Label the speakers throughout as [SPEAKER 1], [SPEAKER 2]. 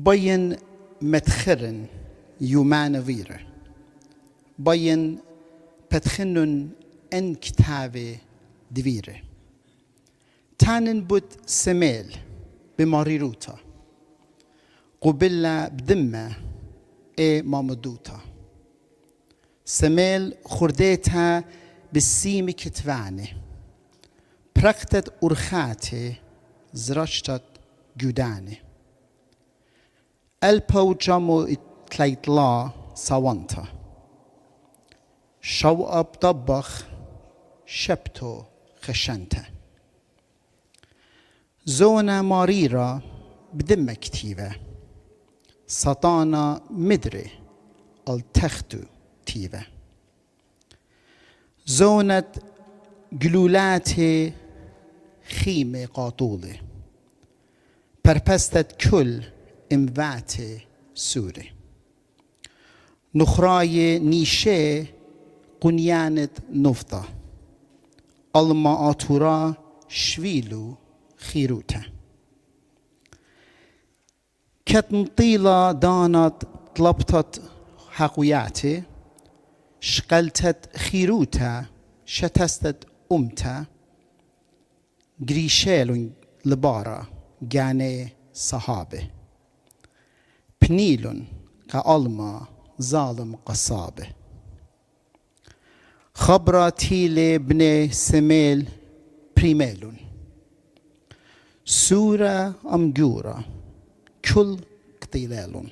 [SPEAKER 1] باين متخرن يومان فيره باين بتخنن ان كتابه دويره تانن بود سميل بماريروتا قبلة بدمه مامدوتا سميل خرديتها بالسيم كتفانه برقتت أرخاته زرشتت جودانه البو جامو تليتلا سوانتا شو اب طبخ شبتو خشنته زونا ماريرا بدم كتيبه سطانا مدري التختو تيبه زونت جلولات خيمة قاطولة پرپستت كل اموات سوره نخراي نيشه قنيانت نفطة الما آتورا شويلو خيروته كتن طيلة دانت طلبتت حقوياتي شقلتت خيروته شتستت أمته جريشيلون لبارا جاني صحابه بنيلون كألما ظالم قصابه خبرة تيلي بني سميل بريميلون سورة أمجورة كل قتيلالون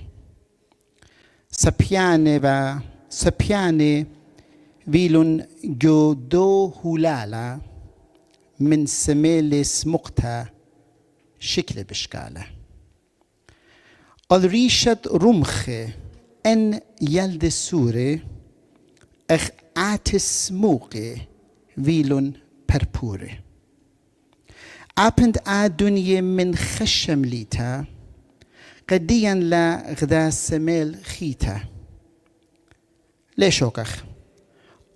[SPEAKER 1] سبياني ويلون جو دو هولالا من سميل سمقتا شكل بشكاله الريشة رمخة ان يلد سورة اخ عاتس موقع ويلون پرپوره اپند دنیا من خشم لیتا قديا لا غدا سميل خيتا ليشوكخ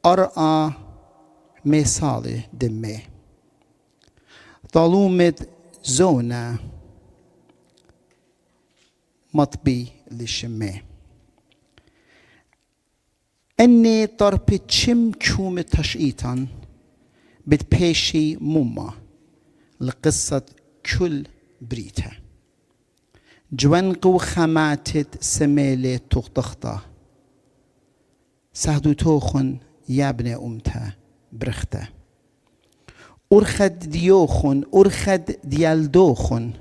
[SPEAKER 1] أرأى مثال دمي ظلومة زونا مطبي لشمي أني طرب تشم كوم تشئيتان بتبيشي مما لقصة كل بريتها جوانقو خماتت سميلة تغتخطة سهدو توخن يابن أمتا برخته أرخد ديوخن أرخد ديالدوخن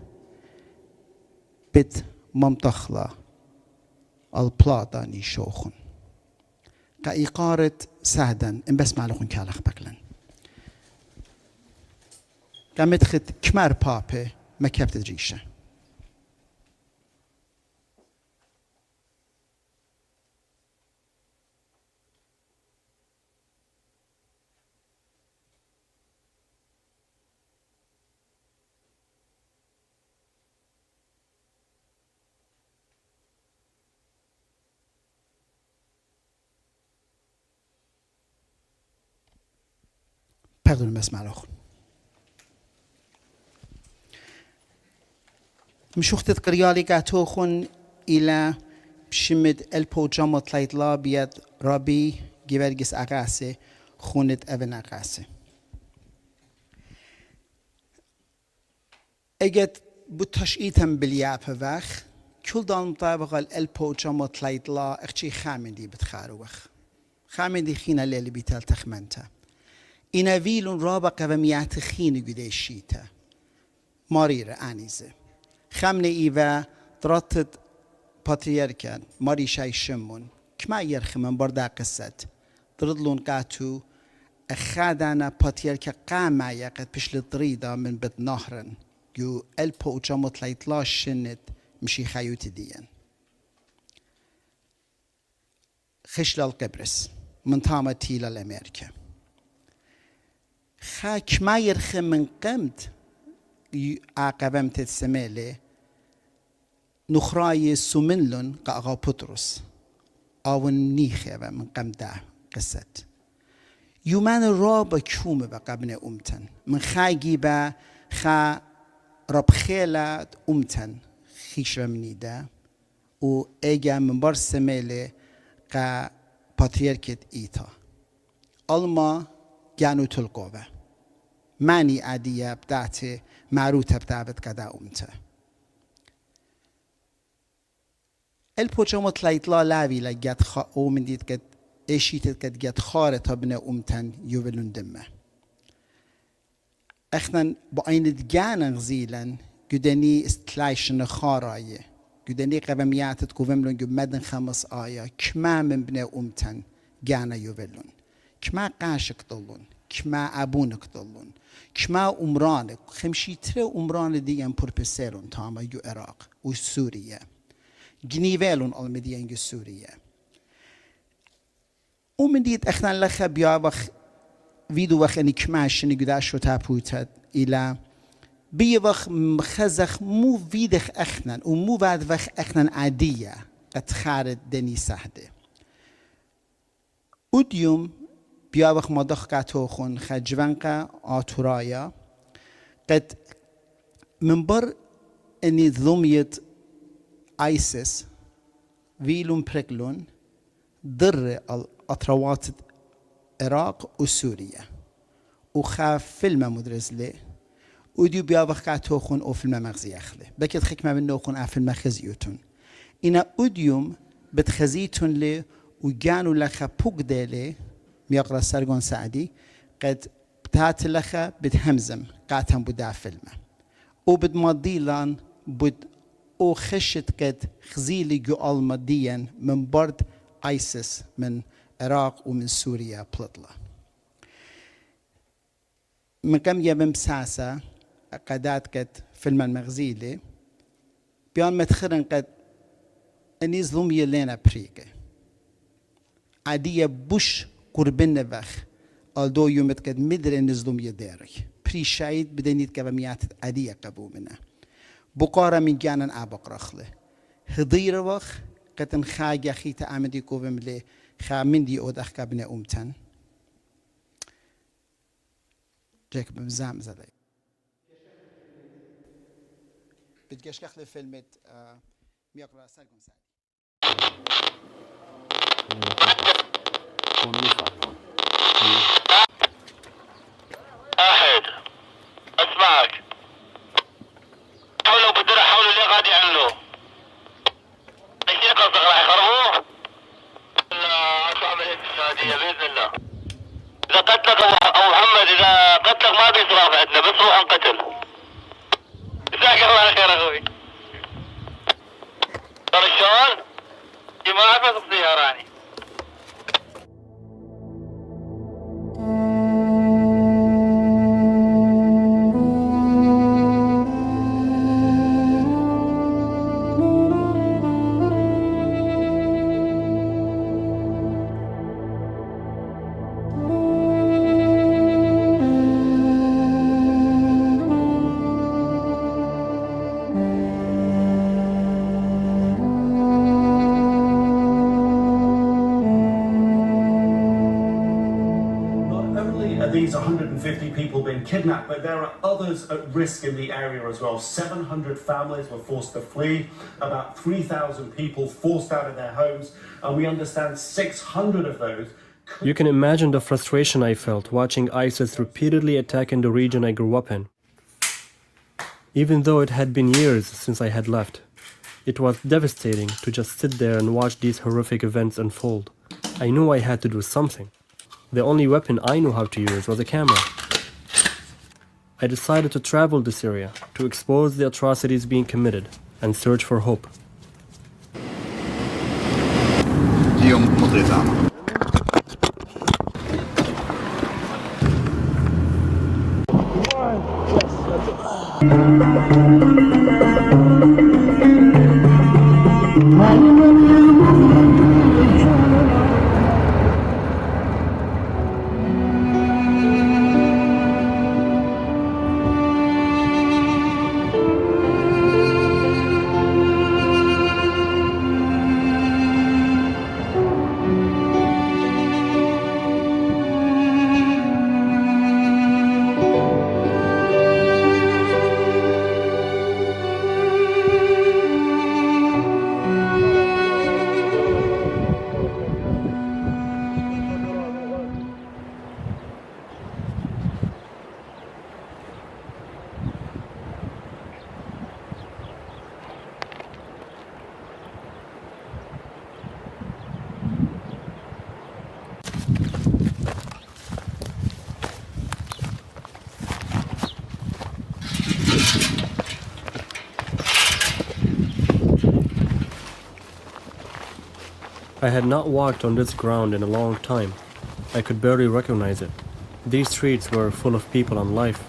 [SPEAKER 1] بت ممتخلا البلاطة نيشوخن كإقارة سهدا إن بس معلوخن كالخ بكلن كمتخد كمار بابي ما كابت دريشة Pardon, بس معلوخن مشوختت قريالي قاتوخن إلى بشمد البو جامط لا بيد ربي جيفرجس أغاسي خونت أبن أغاسي اجت بتشئيتم باليابه وخ كل دان مطابق البو جامط لا اختي خامندي بتخاروخ خامندي خينا اللي بيتال تخمنتا إنا فيلون رابقة وميات خين قديشيتا مارير آنيزه خامنة إيوا درطت باتريركان ماري شاي شمون كما يرخمن بردا قصة دردلون قاتو أخادانا باتريركا قاما يقد بشل الطريدة من بد نهرن يو ألبو جامط ليتلاش شنت مشي خيوت ديان خشل القبرس من تاما تيلا الأمريكا خاك ما يرخم من قمت عقبم تتسميلي نخراي سومنلون قاقا بطرس او نيخه من قمده قصت يومن رابا كومه بقبن امتن من خايجي با خا رب خيلات امتن خيش منيده و ايجا من بار سميلي قا باتريركت ايتا الما جانو تلقوه ماني عادية بداتي معروطة بدابت قدا امته البوجامت لا لاوي لجت او من ديت قد اشيتت قد جت خارطة بنا امتن يولون دمه اخنا بعين دجانا غزيلا قدني استلايشن خارايه قدني قوميات تكوفملون قد مدن 5 آية كما من بنا امتن جانا يولون كما قاشك ضلون كما ابونك ضلون كما عمرانك خمشيتر عمران ديان پرپسرون تاما يو عراق و سوريا جنيفالون المديان سوريا ومن ديت اخنا لخا بيا وخ فيدو وخ اني كماش اني قداش وتابوتت الى بي وخ مخزخ مو فيدخ اخنا ومو بعد وخ اخنا عادية قد خارد دني سهده وديوم بیا وقت مادخ کاتوخون خجوانکا آتورایا قد من بر اني ضميت ايسس ويلون بريكلون در الاطروات العراق وسوريا وخاف فيلم مدرس لي وديو بیا وقت کاتوخون او فيلم مغزي اخله بكت خكمه من نوخون افلم مخزيوتون اینا اوديوم بتخزيتون لي وجانو لخا بوغدالي ميقرا سرگون سعدي قد بتات لخا بتهمزم قاتم بدا فيلمه وبد مضيلان بد او خشت قد خزيلي جو المديا من برد ايسس من عراق ومن سوريا بلطلة من كم يبن بساسة قدات قد فيلم المغزيلي بيان متخرن قد اني ظلمي لنا بريقه عادية بوش قربنا وخ آلدو يومت قد مدر نزلوم يداري بري شايد بدنيت كواميات عادية قبومنا بقارة من جانا آبق رخله هضير وخ قد انخاق خيت عمدي قوم لي خا من دي أودخ كابنا أمتن جاك بمزام زلي بتجاش كخل فيلمت ميقرا سرقون سعدي
[SPEAKER 2] واحد اسمعك حاولوا بدر حاولوا اللي غادي يعملوا ايش قصدك راح يخربوه؟ لا صعب الاقتصادية باذن الله اذا قتلك ابو محمد اذا قتلك ما بيصراف عندنا بس روح انقتل جزاك الله خير اخوي ترى شلون؟ ما اعرف السيارة يعني
[SPEAKER 3] kidnapped, but there are others at risk in the area as well. 700 families were forced to flee, about 3,000 people forced out of their homes, and we understand 600 of those.
[SPEAKER 4] You can imagine the frustration I felt watching ISIS repeatedly attacking the region I grew up in. Even though it had been years since I had left, it was devastating to just sit there and watch these horrific events unfold. I knew I had to do something. The only weapon I knew how to use was a camera. I decided to travel this area to expose the atrocities being committed and search for hope. I had not walked on this ground in a long time. I could barely recognize it. These streets were full of people and life.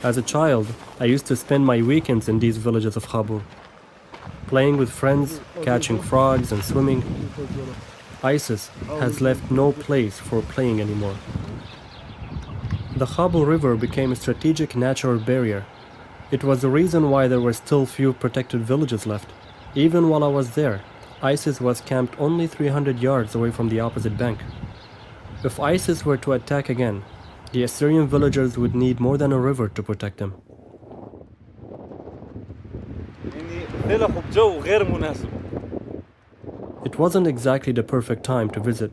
[SPEAKER 4] As a child, I used to spend my weekends in these villages of Khabur, playing with friends, catching frogs and swimming. ISIS has left no place for playing anymore. The Khabur River became a strategic natural barrier. It was the reason why there were still few protected villages left. Even while I was there, ISIS was camped only 300 yards away from the opposite bank. If ISIS were to attack again, the Assyrian villagers would need more than a river to protect them. It wasn't exactly the perfect time to visit.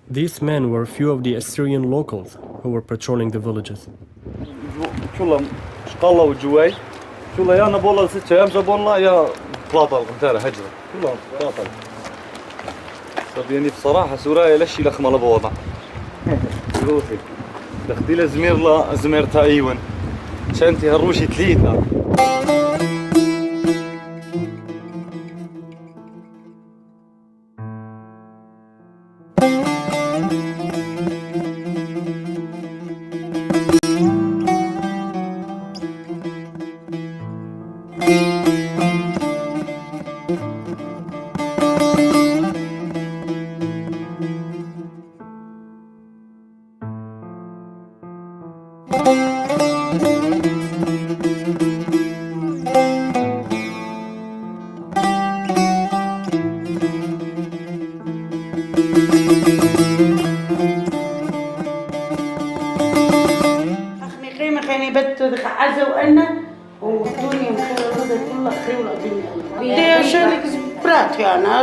[SPEAKER 4] These men were a few of the Assyrian locals who were patrolling the villages.
[SPEAKER 5] يعني بصراحة سورايا لشي لخمة لبوضع روحي دخدي لزمير لا زميرتها ايون شانتي هالروشي تليتا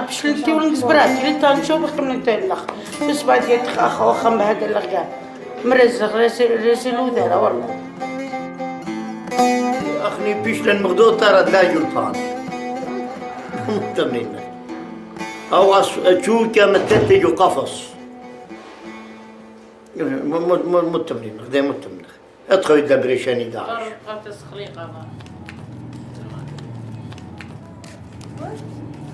[SPEAKER 6] بشلتي ونكسبراتي لتا نشوف بخمن تلخ بس بعد يتخ أخو وخم بهذا اللغة مرزق راسل وذا والله
[SPEAKER 7] أخني بيشلن مغدو ترى لا جلطان مهتمين أو أشوف كما تنتج قفص مهتمين ده مهتمين أدخل الدبريشاني داعش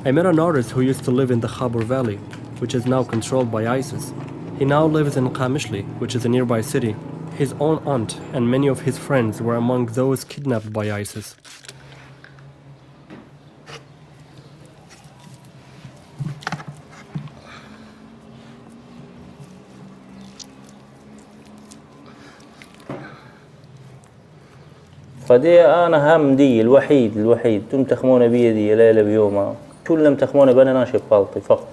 [SPEAKER 4] I met an artist who used to live in the Khabur Valley, which is now controlled by ISIS. He now lives in Qamishli, which is a nearby city. His own aunt and many of his friends were among those kidnapped by ISIS.
[SPEAKER 8] فدي أنا همدي الوحيد تم تخمون بيدي ليلة بيومها شو لم تخمون بأنا ناشب غلطي فقط.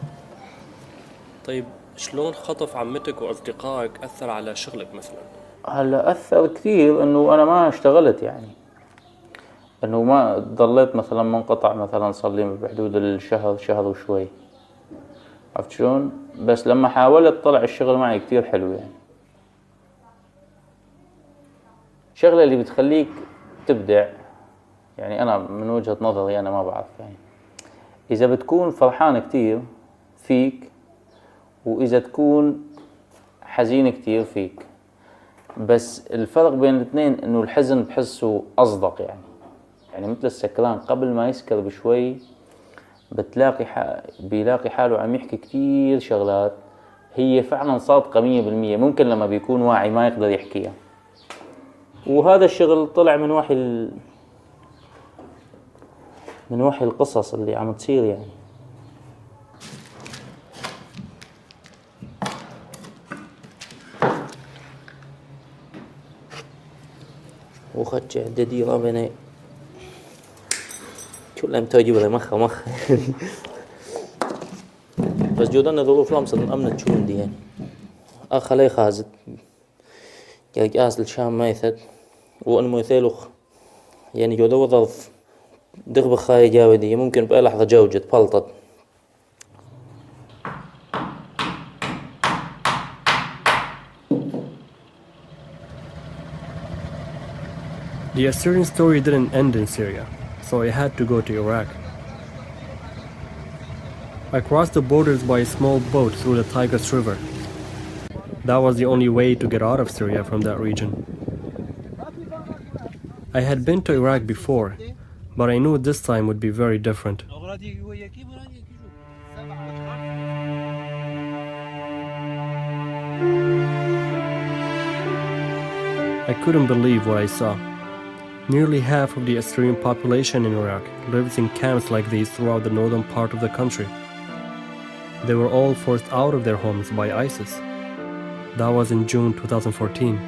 [SPEAKER 4] طيب شلون خطف عمتك وأصدقائك أثر على شغلك مثلا؟
[SPEAKER 8] هلا أثر كثير إنه أنا ما اشتغلت يعني، إنه ما ضليت مثلا منقطع، مثلا صار لي بحدود الشهر، شهر وشوي، عرفت شلون؟ بس لما حاولت طلع الشغل معي كتير حلو يعني. شغلة اللي بتخليك تبدع يعني، أنا من وجهة نظري أنا ما بعرف يعني، إذا بتكون فرحان كتير فيك، وإذا تكون حزين كتير فيك. بس الفرق بين الاثنين إنه الحزن بحسه أصدق يعني مثل السكران قبل ما يسكر بشوي بيلاقي حاله عم يحكي كتير شغلات هي فعلا صادقة 100%، ممكن لما بيكون واعي ما يقدر يحكيها. وهذا الشغل طلع من وحي القصص اللي عم تصير يعني. وخدش عددي رابني كلهم تجيب لي مخ بس جودنا ظروف لامصة أمنت شو عندي يعني. أخلي خازت قاس الشام ميثت وأن مثيلوخ يعني جودة وظرف دغب خاي جاودي ممكن بأي لحظة جوجت بلطت.
[SPEAKER 4] The Assyrian story didn't end in Syria, so I had to go to Iraq. I crossed the borders by a small boat through the Tigris River. That was the only way to get out of Syria from that region. I had been to Iraq before, but I knew this time would be very different. I couldn't believe what I saw. Nearly half of the Assyrian population in Iraq lives in camps like these throughout the northern part of the country. They were all forced out of their homes by ISIS. That was in June 2014.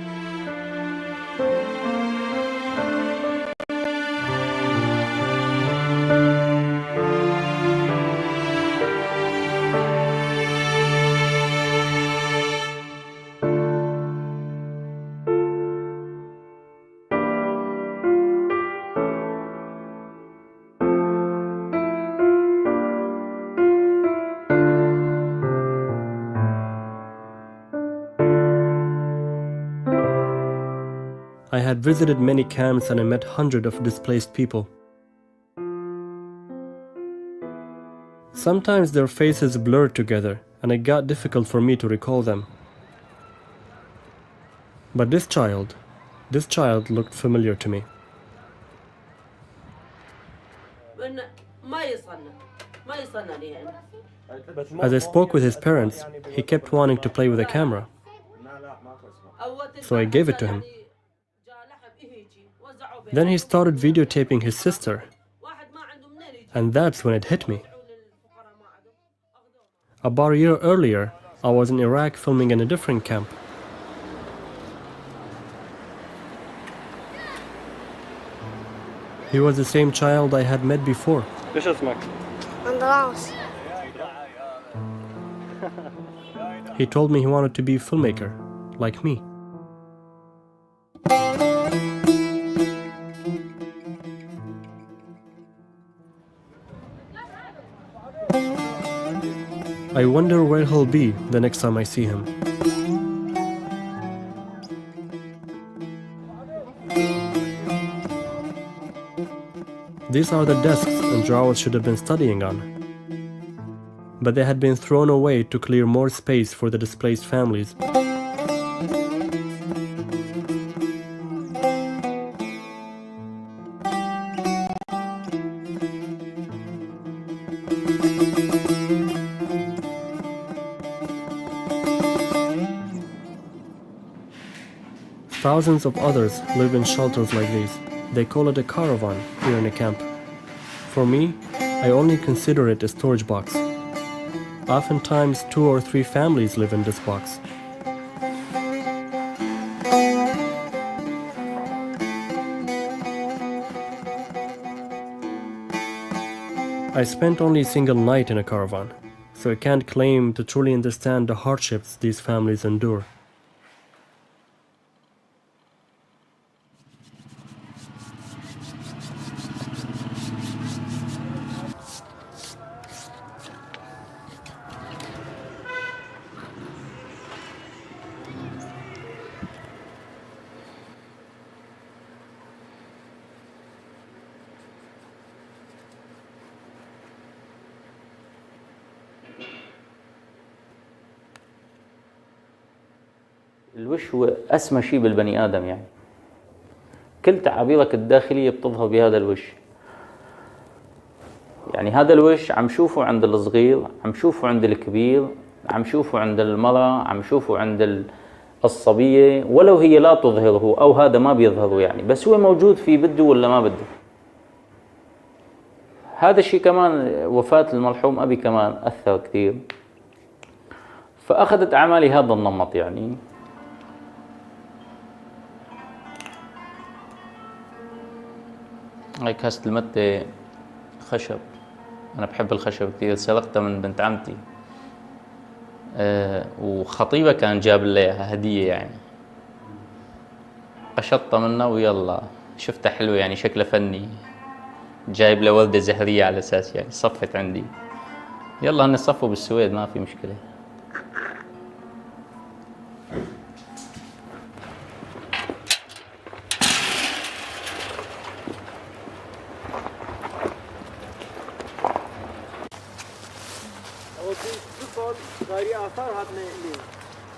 [SPEAKER 4] I had visited many camps and I met hundreds of displaced people. Sometimes their faces blurred together and it got difficult for me to recall them. But this child looked familiar to me. As I spoke with his parents, he kept wanting to play with a camera. So I gave it to him. Then he started videotaping his sister. And that's when it hit me. About a year earlier, I was in Iraq filming in a different camp. He was the same child I had met before. He told me he wanted to be a filmmaker, like me. I wonder where he'll be the next time I see him. These are the desks and drawers should have been studying on. But they had been thrown away to clear more space for the displaced families. Thousands of others live in shelters like these. They call it a caravan here in a camp. For me, I only consider it a storage box. Oftentimes 2 or 3 families live in this box. I spent only a single night in a caravan, so I can't claim to truly understand the hardships these families endure.
[SPEAKER 8] الوش هو أسمى شيء بالبني آدم، يعني كل تعابيرك الداخلية بتظهر بهذا الوش. يعني هذا الوش عم شوفه عند الصغير، عم شوفه عند الكبير، عم شوفه عند المرأة، عم شوفه عند الصبية، ولو هي لا تظهره أو هذا ما بيظهره يعني، بس هو موجود في بده ولا ما بده. هذا الشيء كمان وفاة المرحوم أبي كمان أثر كثير، فأخذت أعمالي هذا النمط. يعني هاي كاسة المتة خشب، أنا بحب الخشب كثير، سرقتها من بنت عمتي، وخطيبة كان جاب لي إياها هدية، يعني قشطتها منها ويلا شفتها حلوة، يعني شكلها فني، جايب له وردة زهرية على أساس يعني صفت عندي، يلا هن صفوا بالسويد ما في مشكلة.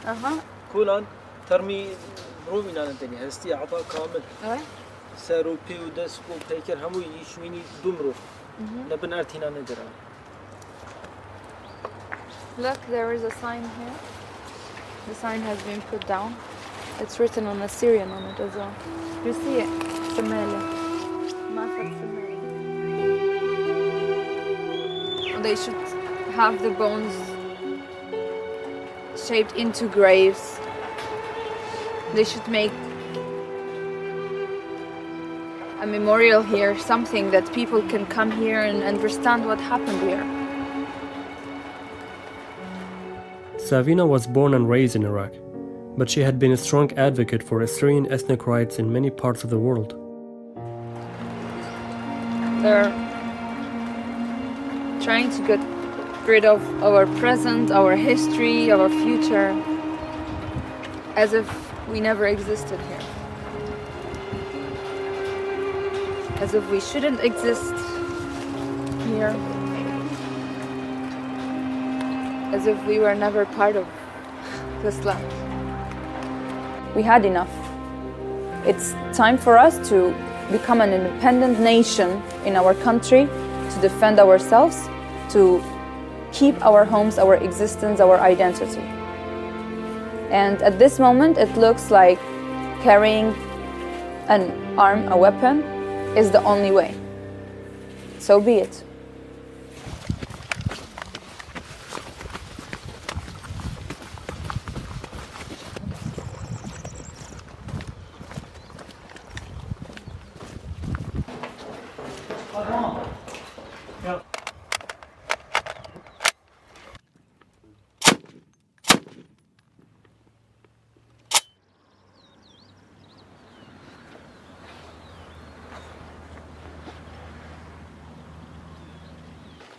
[SPEAKER 9] اها
[SPEAKER 10] كولان ترمي رومي نان تاني هستي عطاء كامل
[SPEAKER 9] اي
[SPEAKER 10] سارو بي ودس كو بيكر همو يشويني دمرو نبن ارتينا ندرا.
[SPEAKER 9] Look, there is a sign here. The sign has been put down. It's written on Assyrian on it as well. You see it? Samele. Mafat Samele. They should have the bones shaped into graves. They should make a memorial here, something that people can come here and understand what happened here.
[SPEAKER 4] Savina was born and raised in Iraq, but she had been a strong advocate for Assyrian ethnic rights in many parts of the world.
[SPEAKER 9] They're trying to get rid of our present, our history, our future, as if we never existed here. As if we shouldn't exist here. As if we were never part of this land. We had enough. It's time for us to become an independent nation in our country, to defend ourselves, to keep our homes, our existence, our identity. And at this moment, it looks like carrying an arm, a weapon, is the only way. So be it.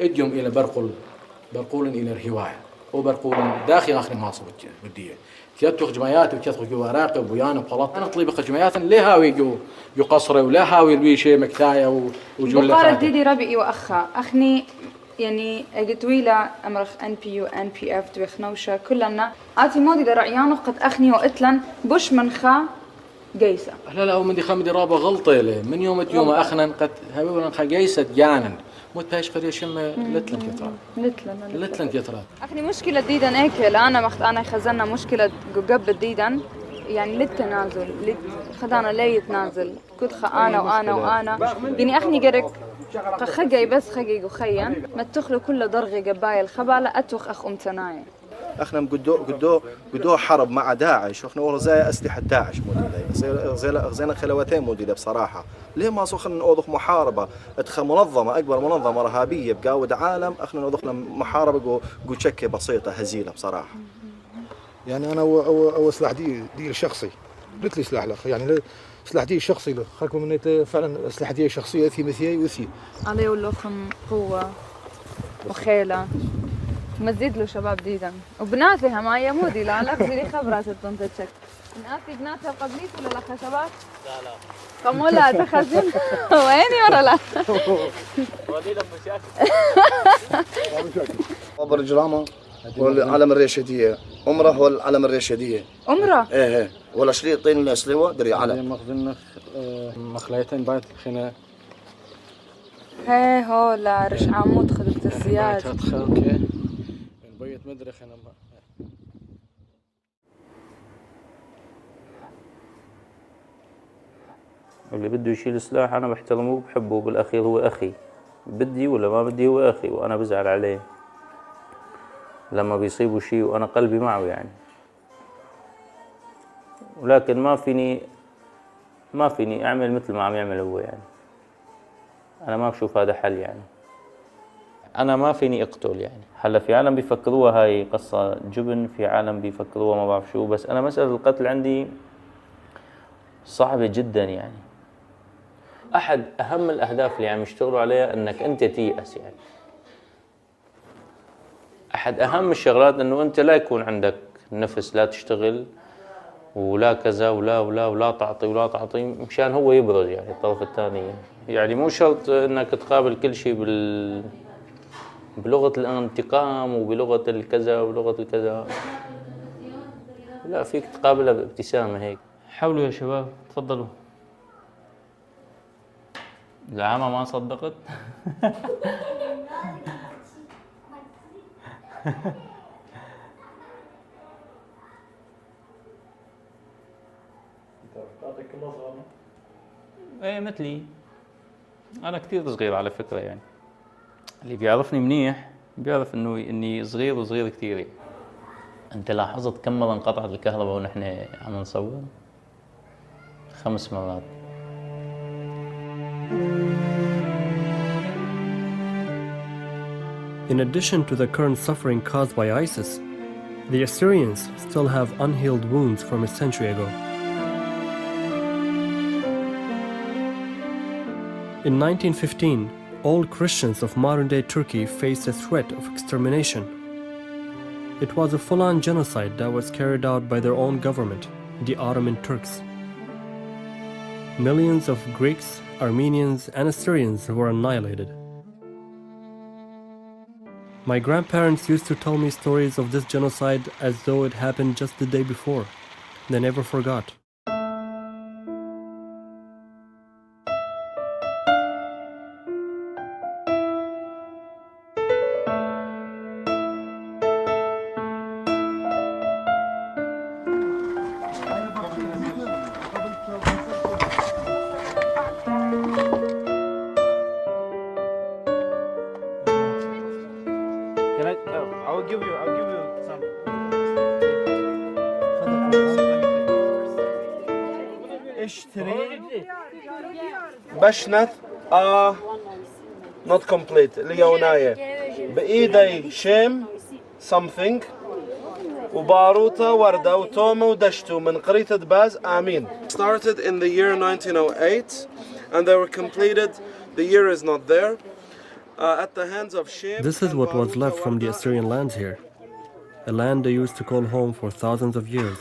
[SPEAKER 11] اديهم الى برقول الى الهوايه وبرقول داخل اخر ماصب بديه تيتخ جمايات وتيتخ جواراق وبيان وخلط انا طليب جمايات لها جو قصره ولا هاوي الويشه مكتايه وجول
[SPEAKER 9] قالت ديدي ربي واخا اخني يعني طويله امرخ ان بي يو ان بي اف دوخنوشه كلنا اتي مودي لرعيانه قد اخني وقتلن بش منخا جيسه
[SPEAKER 11] لا ومن خمدي رابه غلطه له من يوم اخنا قد هبوا خا جيسه جانن مت باش قريه شم لتلن كثرة لتلن كثرة
[SPEAKER 9] اخني مشكله ديدن هيك انا مخت انا خزنا مشكله قبل ديدن يعني للتنازل خدانا لي يتنازل كنت انا وانا يعني اخني قرك خجي بس خجي وخيا ما تخلو كل درغي قبايل خبالة اتوخ اخ امتناي
[SPEAKER 12] احنا قدو حرب مع داعش، واحنا ورزاي اسلحه داعش موجوده، غزينا خلوتين موجوده بصراحه. ليه ما صخنا نوضخ محاربه منظمه اكبر منظمه ارهابيه بقاود عالم، احنا نوضخنا محاربه جو تشكي بسيطه هزيله بصراحه.
[SPEAKER 13] يعني انا هو سلاح دي شخصي، قلت لي سلاح لك يعني سلاح دي شخصي له خلكم من فعلا سلاح دي شخصيه في مثيي وثي
[SPEAKER 9] عليه ولكم قوه وخيله مزيد له شباب ديدا وبناتها معي مودي لا زي خبرات التنتشك بناتها قبليت ولا لا شباب؟ لا كم ولا تخزن ويني ولا لا؟
[SPEAKER 12] ودينا مشاكل برج راما والعلم الرشيديه عمره هو العلم الرشيديه
[SPEAKER 9] عمره؟
[SPEAKER 12] ايه ولا شريطين الاسلوه دري علم
[SPEAKER 11] مخزن مخليتين بايت خنا
[SPEAKER 9] هي هو لا رش عمود خلقت الزياد
[SPEAKER 11] اوكي من بيت مدري خنا
[SPEAKER 8] اللي بده يشيل سلاح أنا بحترمه وبحبه، بالأخير هو أخي، بدي ولا ما بدي هو أخي، وأنا بزعل عليه لما بيصيبه شيء وأنا قلبي معه يعني. ولكن ما فيني أعمل مثل ما عم يعمل هو يعني. أنا ما بشوف هذا حل يعني. أنا ما فيني أقتل يعني. هلا في عالم بيفكروها هاي قصة جبن، في عالم بيفكروها ما بعرف شو، بس أنا مسألة القتل عندي صعبة جدا يعني. أحد أهم الأهداف اللي عم يشتغلوا عليها إنك أنت تيأس يعني. أحد أهم الشغلات إنه أنت لا يكون عندك نفس، لا تشتغل ولا كذا ولا تعطي مشان هو يبرز يعني الطرف الثاني. يعني مو شرط إنك تقابل كل شيء بلغة الانتقام وبلغة الكذا وبلغة الكذا. لا، فيك تقابلها بابتسامة هيك. حاولوا يا شباب، تفضلوا. العامة ما صدقت.
[SPEAKER 11] يعطيك الله صغار.
[SPEAKER 8] ايه مثلي، انا كثير صغير على فكرة يعني. اللي بيعرفني منيح بيعرف اني صغير وصغير كثير يعني. انت لاحظت كم مرة انقطعت الكهرباء ونحن عم نصور؟ 5 مرات.
[SPEAKER 4] In addition to the current suffering caused by ISIS, the Assyrians still have unhealed wounds from a century ago. In 1915, all Christians of modern-day Turkey faced a threat of extermination. It was a full-on genocide that was carried out by their own government, the Ottoman Turks. Millions of Greeks, Armenians, and Assyrians were annihilated. My grandparents used to tell me stories of this genocide as though it happened just the day before. They never forgot.
[SPEAKER 10] I'll give you some.
[SPEAKER 12] بشنت not complete اليوناية بإيدي شم something وباروتة وردة وتومة ودشتو من قرية باز آمين. Started in the year 1908 and they were completed. The year is not there. At the hands of Shem.
[SPEAKER 4] This is what was left from the Assyrian lands here, a land they used to call home for thousands of years.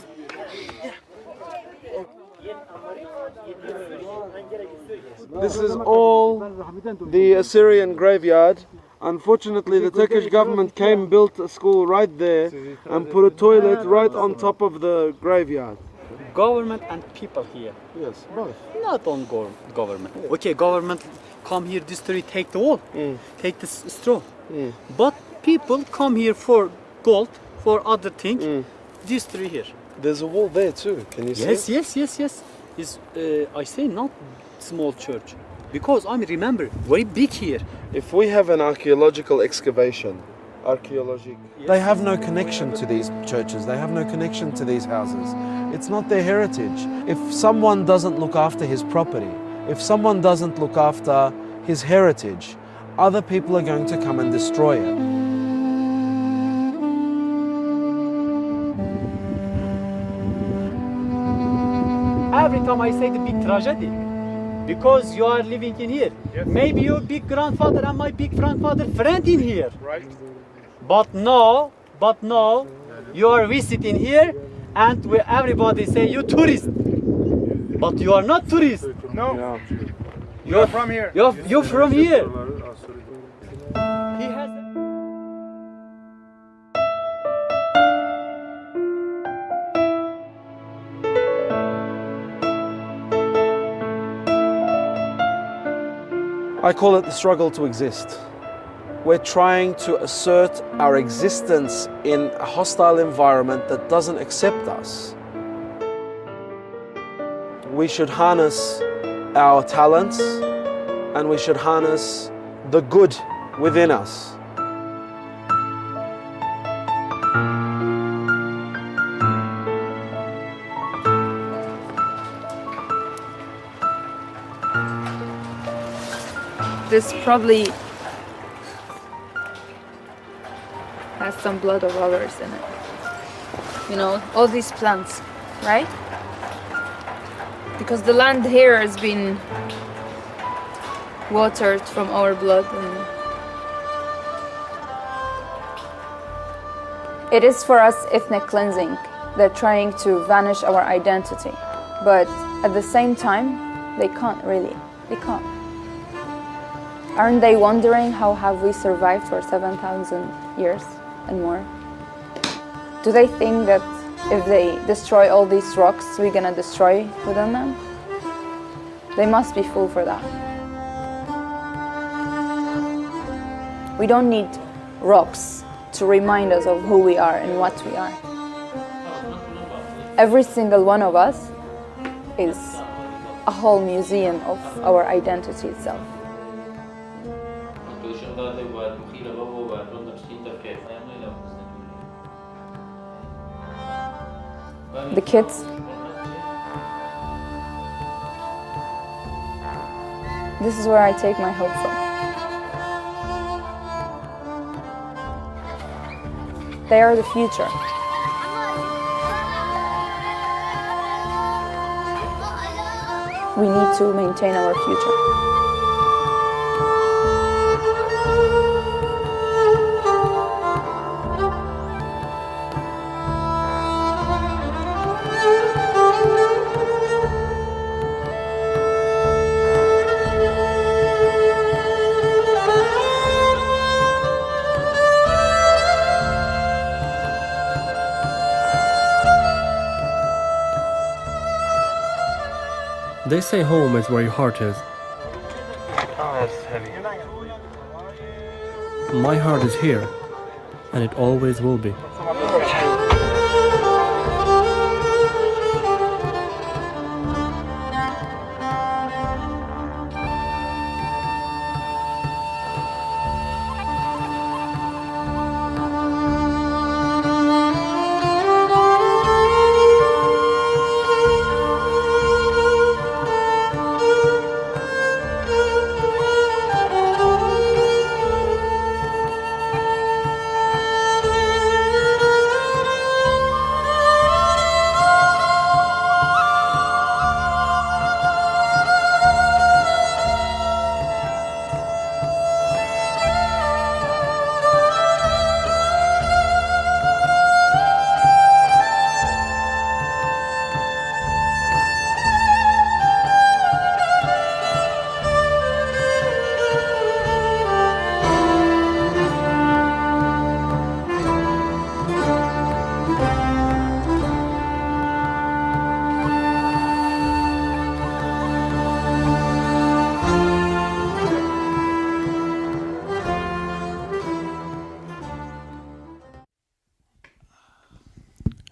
[SPEAKER 12] This is all the Assyrian graveyard. Unfortunately, the Turkish government came, built a school right there and put a toilet right on top of the graveyard.
[SPEAKER 14] Government and people here.
[SPEAKER 12] Yes, both.
[SPEAKER 14] Not on government. Yeah. Okay, government come here, destroy, take the wall, take the straw. But people come here for gold, for other things, destroy here.
[SPEAKER 12] There's a wall there too, can you see?
[SPEAKER 14] Yes. It's, I say not small church, because I remember very big here.
[SPEAKER 12] If we have an archaeological excavation archaeologique.
[SPEAKER 15] They have no connection to these churches, they have no connection to these houses. It's not their heritage. If someone doesn't look after his property, if someone doesn't look after his heritage, other people are going to come and destroy it.
[SPEAKER 14] Every time I say the big tragedy, because you are living in here. Yes. Maybe your big grandfather and my big grandfather friend in here.
[SPEAKER 12] Right.
[SPEAKER 14] But now, you are visiting here, and everybody say you tourist. But you are not tourist.
[SPEAKER 12] No. You're from here.
[SPEAKER 14] You're from here. He has.
[SPEAKER 15] I call it the struggle to exist. We're trying to assert our existence in a hostile environment that doesn't accept us. We should harness our talents and we should harness the good within us.
[SPEAKER 9] This probably has some blood of ours in it. You know, all these plants, right? Because the land here has been watered from our blood. And it is for us ethnic cleansing. They're trying to vanish our identity. But at the same time, they can't really. They can't. Aren't they wondering how have we survived for 7,000 years and more? Do they think that if they destroy all these rocks, we're gonna destroy within them? They must be fooled for that. We don't need rocks to remind us of who we are and what we are. Every single one of us is a whole museum of our identity itself. The kids, this is where I take my hope from. They are the future. We need to maintain our future.
[SPEAKER 4] They say home is where your heart is.
[SPEAKER 12] Oh, that's heavy.
[SPEAKER 4] My heart is here, and it always will be.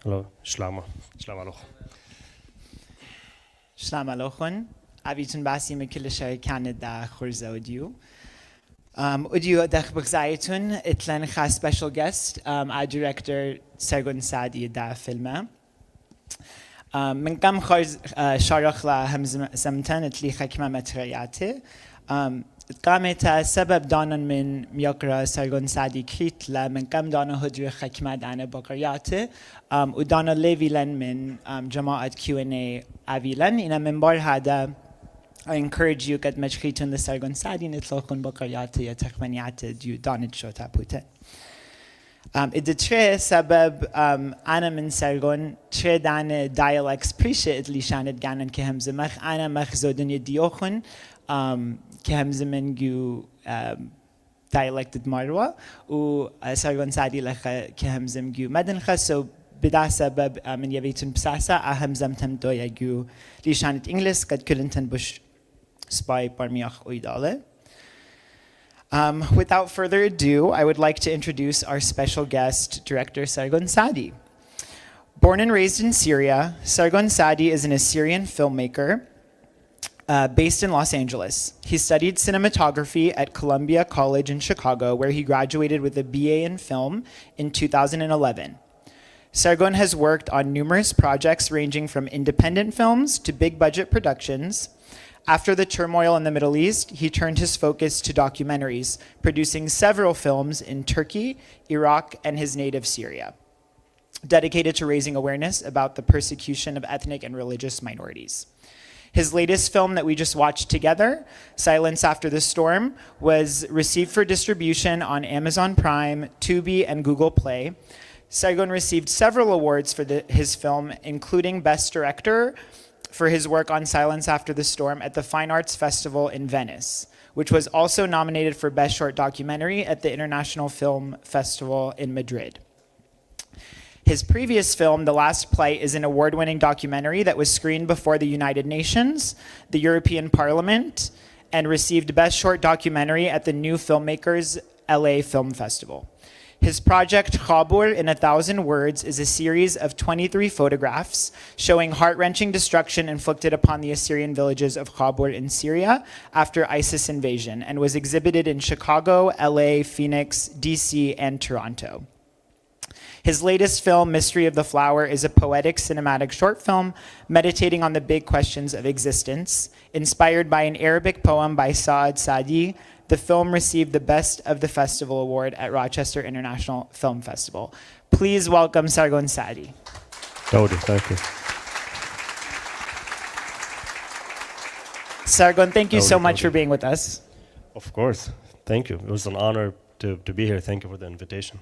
[SPEAKER 4] Hello, Shlama. Shlama Aloch.
[SPEAKER 16] Shlama Alochon. Avichun Basim Kilisha Canada Khurzaudyu. وديو دخ بغزايتون اتلان خاص special guest our director سرگون سعدی دا فيلمه من كم خرز شارخ لا هم زمتن اتلي خكمة مترياتي قامت سبب دانن من ميقرا سرگون سعدي كريت لا من كم دانا هدر خكمة دانا بقرياتي ودانا ليفيلن من جماعة Q&A أفيلن إنا من بار هذا I encourage you قد مشخيتون لسرگون سعدي نتلقون بقرياتي يا تخمنياتي ديو دانت شو تابوته الدتري سبب أنا من سرگون تري دان dialects بريشة اللي شانت جانن كهم زمخ أنا مخزودن يديوخن كهم زمن جو dialected مروة و سرگون سعدي لخ كهم زم جو مدن خسو بدا سبب من يبيتون بساسا أهم زمتم دويا جو اللي شانت إنجلس قد كلنتن بش سباي برمياخ ويدالة. Without further ado, I would like to introduce our special guest, director Sargon Sadi. Born and raised in Syria, Sargon Sadi is an Assyrian filmmaker based in Los Angeles. He studied cinematography at Columbia College in Chicago, where he graduated with a BA in film in 2011. Sargon has worked on numerous projects ranging from independent films to big-budget productions. After the turmoil in the Middle East, he turned his focus to documentaries, producing several films in Turkey, Iraq, and his native Syria, dedicated to raising awareness about the persecution of ethnic and religious minorities. His latest film that we just watched together, Silence After the Storm, was received for distribution on Amazon Prime, Tubi, and Google Play. Sargon received several awards for his film, including Best Director, for his work on Silence After the Storm at the Fine Arts Festival in Venice, which was also nominated for Best Short Documentary at the International Film Festival in Madrid. His previous film, The Last Plight, is an award-winning documentary that was screened before the United Nations, the European Parliament, and received Best Short Documentary at the New Filmmakers LA Film Festival. His project, Khabur in 1,000 Words, is a series of 23 photographs showing heart-wrenching destruction inflicted upon the Assyrian villages of Khabur in Syria after ISIS invasion, and was exhibited in Chicago, LA, Phoenix, DC, and Toronto. His latest film, Mystery of the Flower, is a poetic cinematic short film meditating on the big questions of existence, inspired by an Arabic poem by Saad Sadi. The film received the Best of the Festival Award at Rochester International Film Festival. Please welcome Sargon Sadi.
[SPEAKER 4] Dodi, thank you.
[SPEAKER 16] Sargon, thank you so much for being with us.
[SPEAKER 4] Of course, thank you. It was an honor to be here. Thank you for the invitation.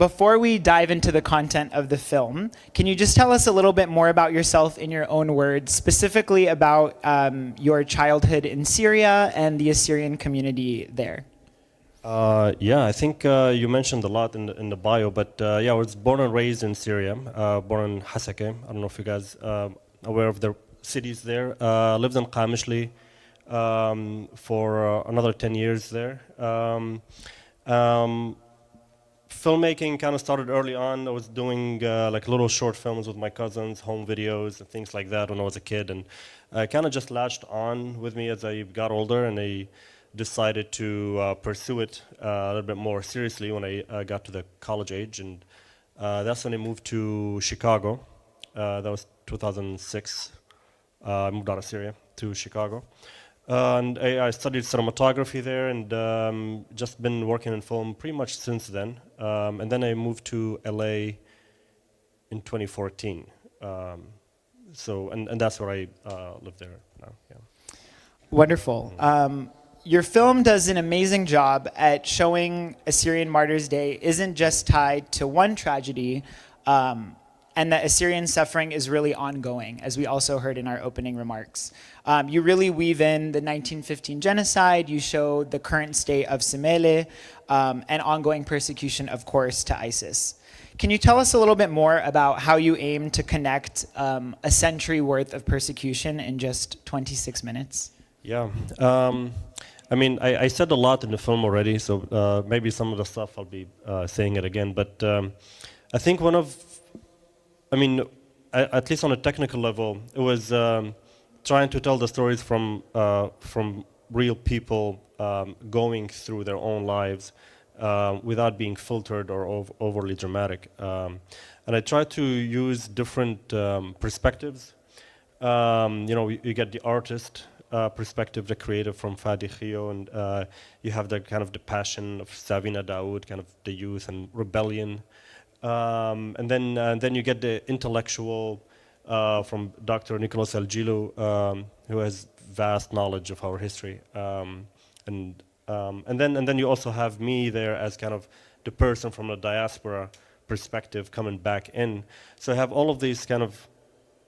[SPEAKER 16] Before we dive into the content of the film, can you just tell us a little bit more about yourself in your own words, specifically about your childhood in Syria and the Assyrian community there?
[SPEAKER 4] Yeah, I think you mentioned a lot in the bio, but yeah, I was born and raised in Syria, born in Hasake. I don't know if you guys are aware of the cities there. Lived in Qamishli for another 10 years there. Filmmaking kind of started early on. I was doing like little short films with my cousins, home videos and things like that when I was a kid, and kind of just latched on with me as I got older, and I decided to pursue it a little bit more seriously when I got to the college age, and that's when I moved to Chicago. That was 2006. I moved out of Syria to Chicago. And I studied cinematography there, and just been working in film pretty much since then. And then I moved to LA in 2014. So, and that's where I live there now. Yeah.
[SPEAKER 16] Wonderful. Your film does an amazing job at showing Assyrian Martyrs' Day isn't just tied to one tragedy, and that Assyrian suffering is really ongoing, as we also heard in our opening remarks. You really weave in the 1915 genocide, you show the current state of Semele, and ongoing persecution, of course, to ISIS. Can you tell us a little bit more about how you aim to connect a century worth of persecution in just 26 minutes?
[SPEAKER 4] Yeah. I mean, I said a lot in the film already, so maybe some of the stuff I'll be saying it again, but I think at least on a technical level, it was trying to tell the stories from real people going through their own lives without being filtered or overly dramatic. And I try to use different perspectives. You get the artist perspective, the creative from Fadi Khio, and you have the kind of the passion of Savina Daoud, kind of the youth and rebellion. And then you get the intellectual from Dr. Nicholas Algilu, who has vast knowledge of our history. And then you also have me there as kind of the person from the diaspora perspective coming back in. So I have all of these kind of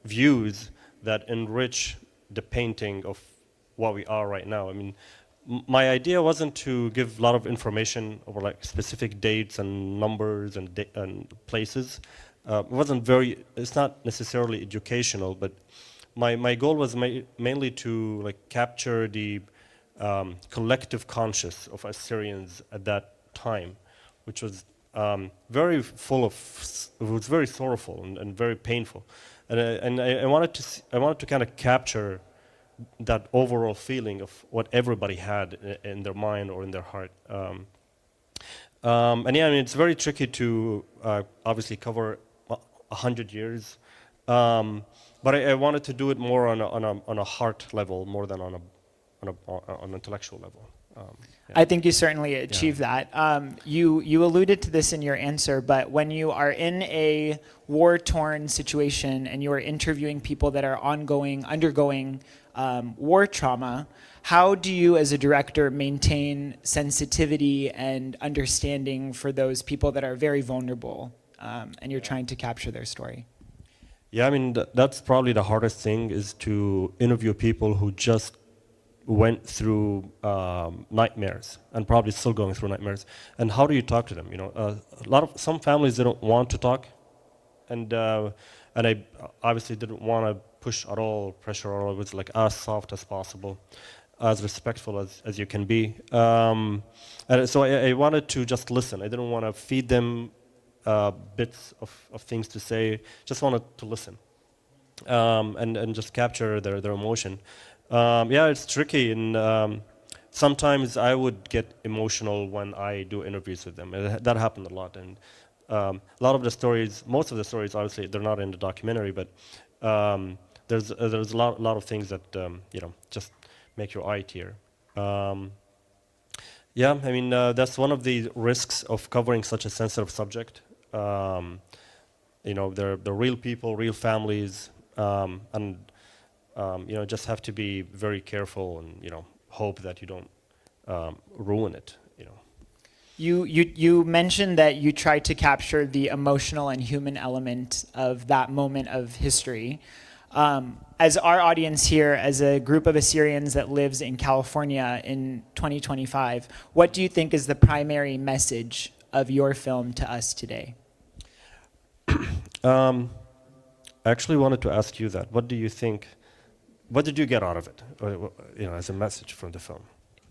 [SPEAKER 4] views that enrich the painting of what we are right now. I mean, my idea wasn't to give a lot of information over like specific dates and numbers and places. It's not necessarily educational, but my goal was mainly to like capture the collective conscious of Assyrians at that time, which was very sorrowful and very painful. And I wanted to kind of capture that overall feeling of what everybody had in their mind or in their heart. And yeah, I mean, it's very tricky to obviously cover 100 years, but I wanted to do it more on a heart level more than on an intellectual level.
[SPEAKER 16] I think you certainly achieved that. You alluded to this in your answer, but when you are in a war-torn situation and you are interviewing people that are undergoing war trauma, how do you as a director maintain sensitivity and understanding for those people that are very vulnerable and you're trying to capture their story?
[SPEAKER 4] Yeah, I mean, that's probably the hardest thing, is to interview people who just went through nightmares and probably still going through nightmares. And how do you talk to them? You know, some families, they don't want to talk, and I obviously didn't want to push at all, pressure at all. It was like as soft as possible, as respectful as you can be. And so I wanted to just listen. I didn't want to feed them bits of things to say. Just wanted to listen and just capture their emotion. Yeah, it's tricky, and sometimes I would get emotional when I do interviews with them. That happened a lot, and a lot of the stories, most of the stories, obviously, they're not in the documentary, but there's a lot of things that just make your eye tear. Yeah, I mean, that's one of the risks of covering such a sensitive subject. They're real people, real families, and just have to be very careful and hope that you don't ruin it.
[SPEAKER 16] You mentioned that you tried to capture the emotional and human element of that moment of history. As our audience here, as a group of Assyrians that lives in California in 2025, what do you think is the primary message of your film to us today?
[SPEAKER 4] I actually wanted to ask you that. What do you think? What did you get out of it, as a message from the film?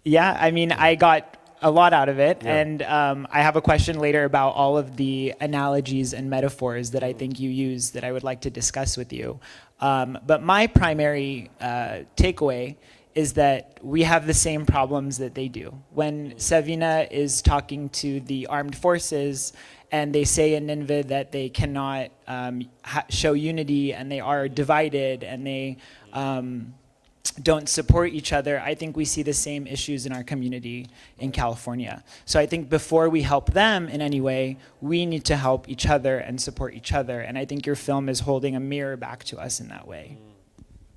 [SPEAKER 16] Yeah, I mean, I got a lot out of it, and I have a question later about all of the analogies and metaphors that I think you use that I would like to discuss with you. But my primary takeaway is that we have the same problems that they do. When Savina is talking to the armed forces and they say in Nineveh that they cannot show unity and they are divided and they don't support each other, I think we see the same issues in our community in California. So I think before we help them in any way, we need to help each other and support each other. And I think your film is holding a mirror back to us in that way.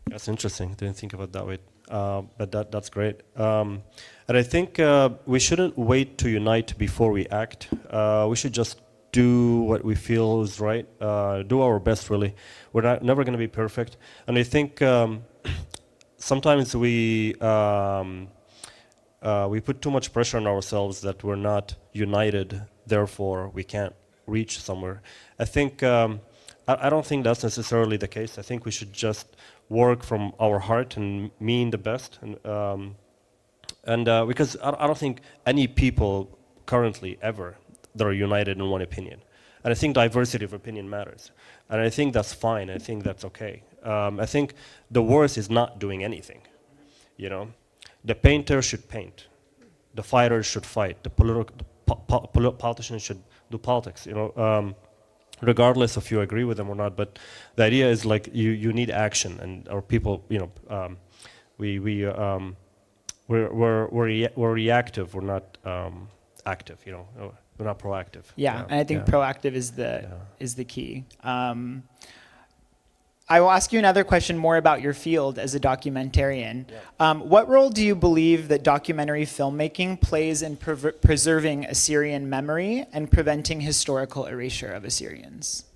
[SPEAKER 4] That's interesting. Didn't think about it that way. But that's great. And I think we shouldn't wait to unite before we act. We should just do what we feel is right. Do our best, really. We're never going to be perfect. And I think sometimes we put too much pressure on ourselves that we're not united, therefore we can't reach somewhere. I think I don't think that's necessarily the case. I think we should just work from our heart and mean the best, and because I don't think any people currently ever that are united in one opinion, and I think diversity of opinion matters, and I think that's fine. I think that's okay. I think the worst is not doing anything, The painter should paint. The fighters should fight. The politicians should do politics. Regardless if you agree with them or not. But the idea is like you need action, and our people, we're reactive. We're not active. We're not proactive.
[SPEAKER 16] Yeah, and I think proactive is the key. I will ask you another question more about your field as a documentarian. What role do you believe that documentary filmmaking plays in preserving Assyrian memory and preventing historical erasure of Assyrians?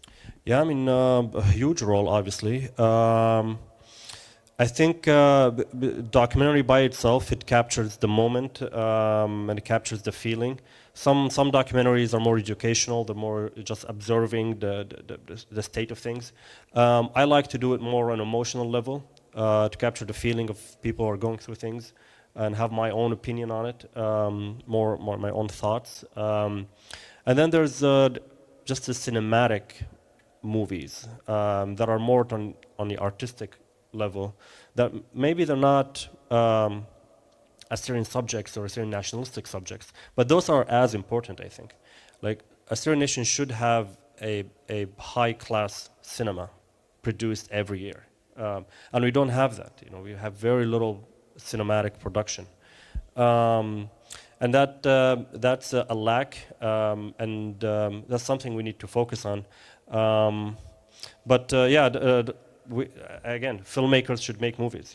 [SPEAKER 4] Yeah, I mean, a huge role, obviously. I think documentary by itself, it captures the moment and it captures the feeling. Some documentaries are more educational, they're more just observing the state of things. I like to do it more on an emotional level, to capture the feeling of people who are going through things and have my own opinion on it, more my own thoughts. And then there's just the cinematic movies that are more on the artistic level, that maybe they're not Assyrian subjects or Assyrian nationalistic subjects, but those are as important, I think. Like, Assyrian nation should have a high-class cinema produced every year, and we don't have that. We have very little cinematic production, and that's a lack, and that's something we need to focus on. Again, filmmakers should make movies.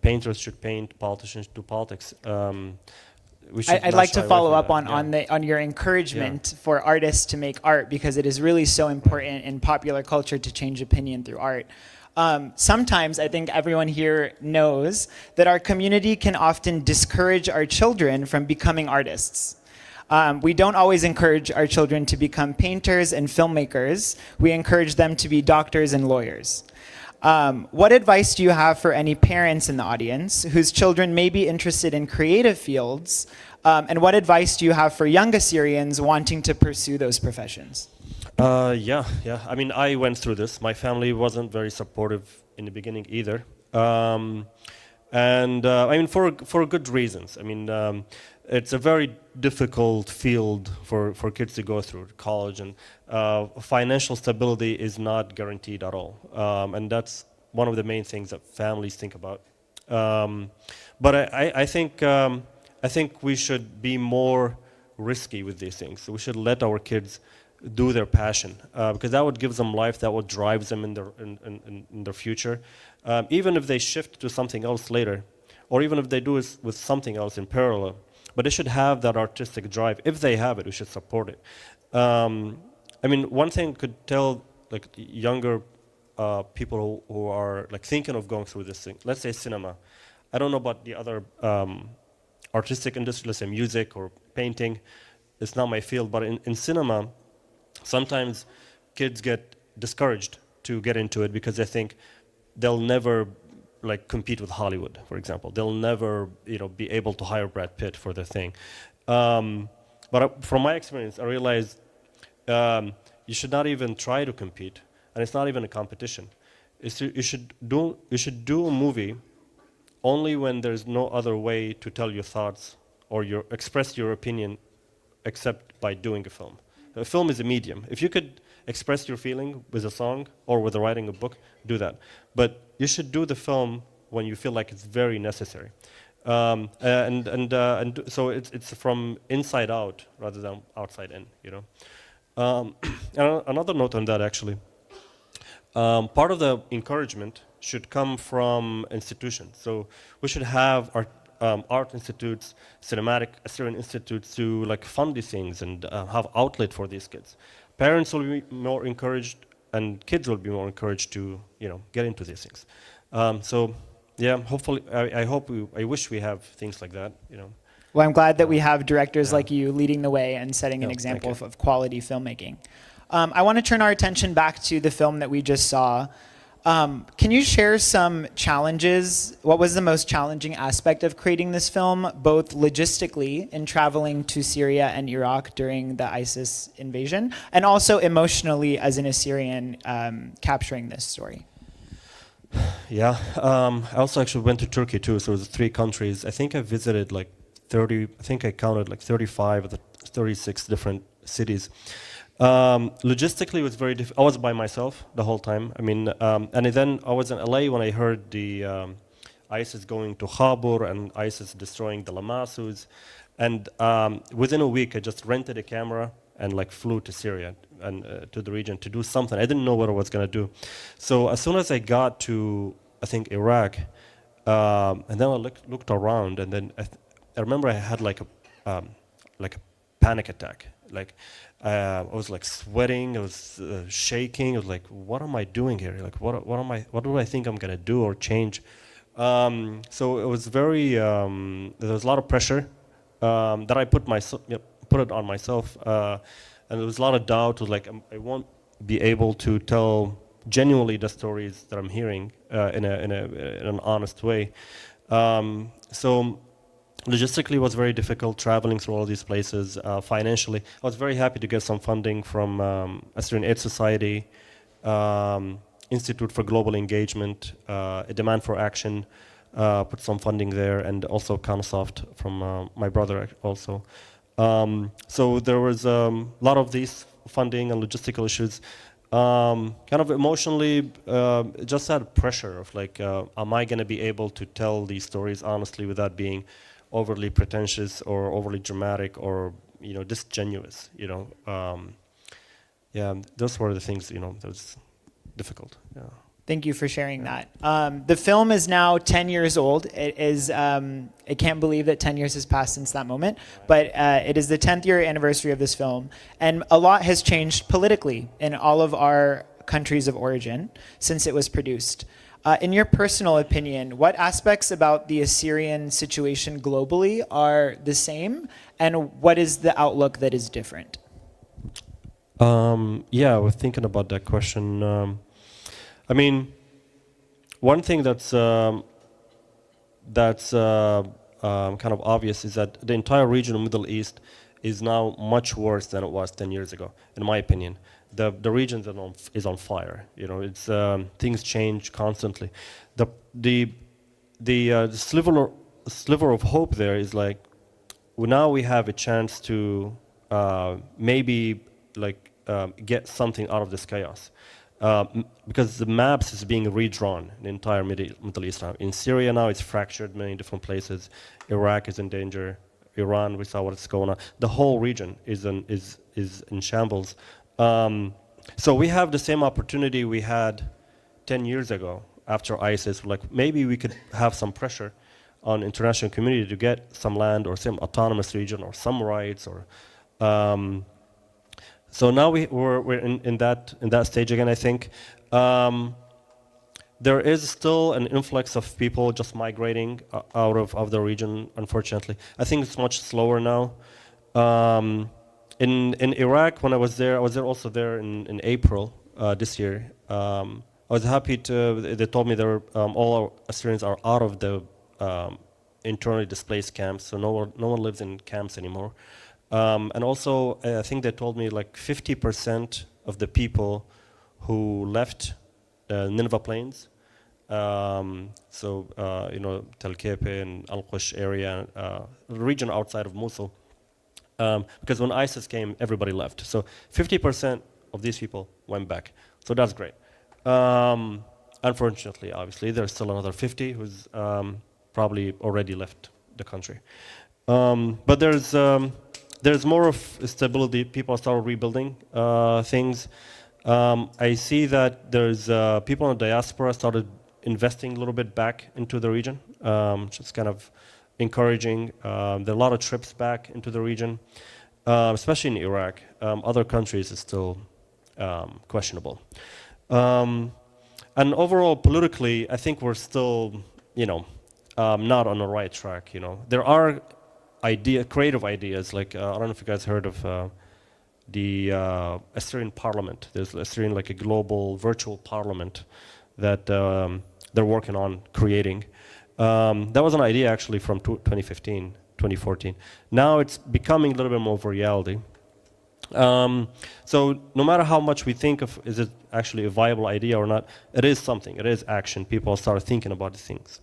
[SPEAKER 4] Painters should paint, politicians do politics.
[SPEAKER 16] I'd like to follow up on your encouragement for artists to make art, because it is really so important in popular culture to change opinion through art. Sometimes I think everyone here knows that our community can often discourage our children from becoming artists. We don't always encourage our children to become painters and filmmakers. We encourage them to be doctors and lawyers. What advice do you have for any parents in the audience whose children may be interested in creative fields? And what advice do you have for young Assyrians wanting to pursue those professions?
[SPEAKER 4] Yeah. I mean, I went through this. My family wasn't very supportive in the beginning either. I mean, for good reasons. I mean, it's a very difficult field for kids to go through college, and financial stability is not guaranteed at all. And that's one of the main things that families think about. But I think we should be more risky with these things. We should let our kids do their passion, because that would give them life, that would drive them in their future. Even if they shift to something else later, or even if they do it with something else in parallel, but they should have that artistic drive. If they have it, we should support it. I mean, one thing could tell like younger people who are like thinking of going through this thing, let's say cinema. I don't know about the other artistic industry, let's say music or painting. It's not my field, but in cinema, sometimes kids get discouraged to get into it because they think they'll never like compete with Hollywood, for example. They'll never, be able to hire Brad Pitt for the thing. But from my experience, I realized you should not even try to compete, and it's not even a competition. You should do a movie only when there's no other way to tell your thoughts or express your opinion except by doing a film. A film is a medium. If you could express your feeling with a song or with writing a book, do that. But you should do the film when you feel like it's very necessary. So it's from inside out rather than outside in, And another note on that, actually. Part of the encouragement should come from institutions. So we should have art institutes, cinematic Assyrian institutes to fund these things and have outlet for these kids. Parents will be more encouraged, and kids will be more encouraged to get into these things. Hopefully, I wish we have things like that.
[SPEAKER 16] Well, I'm glad that we have directors like you leading the way and setting an example of quality filmmaking. I want to turn our attention back to the film that we just saw. Can you share some challenges? What was the most challenging aspect of creating this film, both logistically in traveling to Syria and Iraq during the ISIS invasion, and also emotionally as an Assyrian capturing this story?
[SPEAKER 4] Yeah, I also actually went to Turkey too, so it was 3 countries. I think I visited like 30, I think I counted like 35 of the 36 different cities. Logistically, it was very difficult. I was by myself the whole time. I mean, and then I was in LA when I heard the ISIS going to Khabur and ISIS destroying the Lamasus. And within a week, I just rented a camera and like flew to Syria and to the region to do something. I didn't know what I was going to do. So as soon as I got to, I think, Iraq, and then I looked around, and then I remember I had like a panic attack. Like I was like sweating, I was shaking. I was like, what am I doing here? Like what do I think I'm going to do or change? So it was very, there was a lot of pressure that I put it on myself, and there was a lot of doubt. Like I won't be able to tell genuinely the stories that I'm hearing in an honest way. So logistically, it was very difficult traveling through all these places. Financially, I was very happy to get some funding from Assyrian Aid Society, Institute for Global Engagement, a Demand for Action, put some funding there, and also Conosoft from my brother also. So there was a lot of these funding and logistical issues. Kind of emotionally, just had pressure of like, am I going to be able to tell these stories honestly without being overly pretentious or overly dramatic or disingenuous? Yeah, those were the things that was difficult. Yeah.
[SPEAKER 16] Thank you for sharing that. The film is now 10 years old. It is, I can't believe that 10 years has passed since that moment, but it is the 10th year anniversary of this film. And a lot has changed politically in all of our countries of origin since it was produced. In your personal opinion, what aspects about the Assyrian situation globally are the same, and what is the outlook that is different?
[SPEAKER 4] Yeah, I was thinking about that question. I mean, one thing that's kind of obvious is that the entire region of Middle East is now much worse than it was 10 years ago, in my opinion. The region is on fire. It's things change constantly. The sliver of hope there is like, now we have a chance to maybe like get something out of this chaos. Because the maps is being redrawn in the entire Middle East now. In Syria now it's fractured in many different places. Iraq is in danger. Iran, we saw what's going on. The whole region is in shambles. So we have the same opportunity we had 10 years ago after ISIS. Like maybe we could have some pressure on international community to get some land or some autonomous region or some rights or. So now we're in that stage again. I think there is still an influx of people just migrating out of the region. Unfortunately, I think it's much slower now. In Iraq, when I was there also there in April this year. I was happy they told me all our Assyrians are out of the internally displaced camps, so no one lives in camps anymore. And also, I think they told me like 50% of the people who left Nineveh Plains, Tel Kepe and Al-Qush area, the region outside of Mosul, because when ISIS came, everybody left. So 50% of these people went back. So that's great. Unfortunately, obviously, there's still another 50 who's probably already left the country. But there's more of stability. People start rebuilding things. I see that there's people in the diaspora started investing a little bit back into the region, which is kind of encouraging. There are a lot of trips back into the region, especially in Iraq. Other countries is still questionable. And overall, politically, I think we're still, not on the right track. There are creative ideas. Like I don't know if you guys heard of the Assyrian Parliament. There's Assyrian like a global virtual parliament that they're working on creating. That was an idea actually from 2015, 2014. Now it's becoming a little bit more of a reality. So no matter how much we think of is it actually a viable idea or not, it is something. It is action. People start thinking about these things.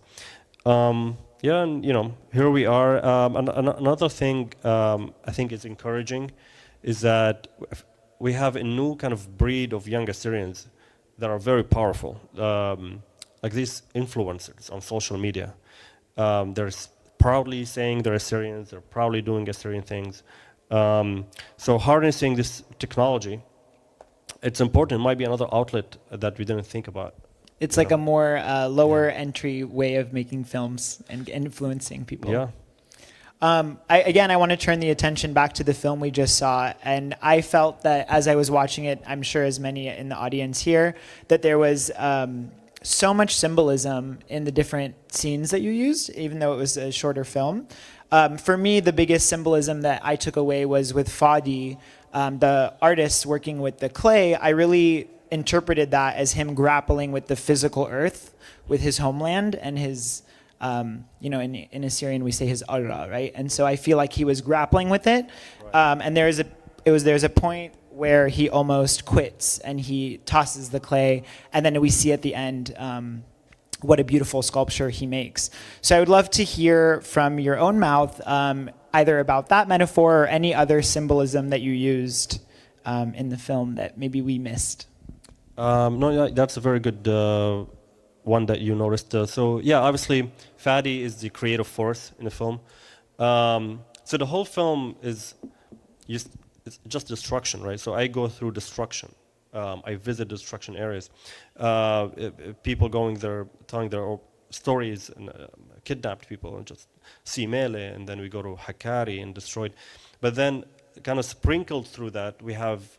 [SPEAKER 4] Yeah, and here we are. Another thing I think is encouraging is that we have a new kind of breed of young Assyrians that are very powerful, like these influencers on social media. They're proudly saying they're Assyrians. They're proudly doing Assyrian things. So harnessing this technology, it's important. It might be another outlet that we didn't think about.
[SPEAKER 16] It's like a more lower entry way of making films and influencing people.
[SPEAKER 4] Yeah.
[SPEAKER 16] I want to turn the attention back to the film we just saw. And I felt that as I was watching it, I'm sure as many in the audience here, that there was so much symbolism in the different scenes that you used, even though it was a shorter film. For me, the biggest symbolism that I took away was with Fadi, the artist working with the clay. I really interpreted that as him grappling with the physical earth, with his homeland and his, in Assyrian we say his ara, right? And so I feel like he was grappling with it. And there's a point where he almost quits and he tosses the clay, and then we see at the end what a beautiful sculpture he makes. So I would love to hear from your own mouth either about that metaphor or any other symbolism that you used in the film that maybe we missed.
[SPEAKER 4] No, that's a very good one that you noticed. So yeah, obviously Fadi is the creative force in the film. So the whole film is it's just destruction, right? So I go through destruction. I visit destruction areas. People going there, telling their stories, and kidnapped people, and just Simele, and then we go to Hakkari and destroyed. But then, kind of sprinkled through that, we have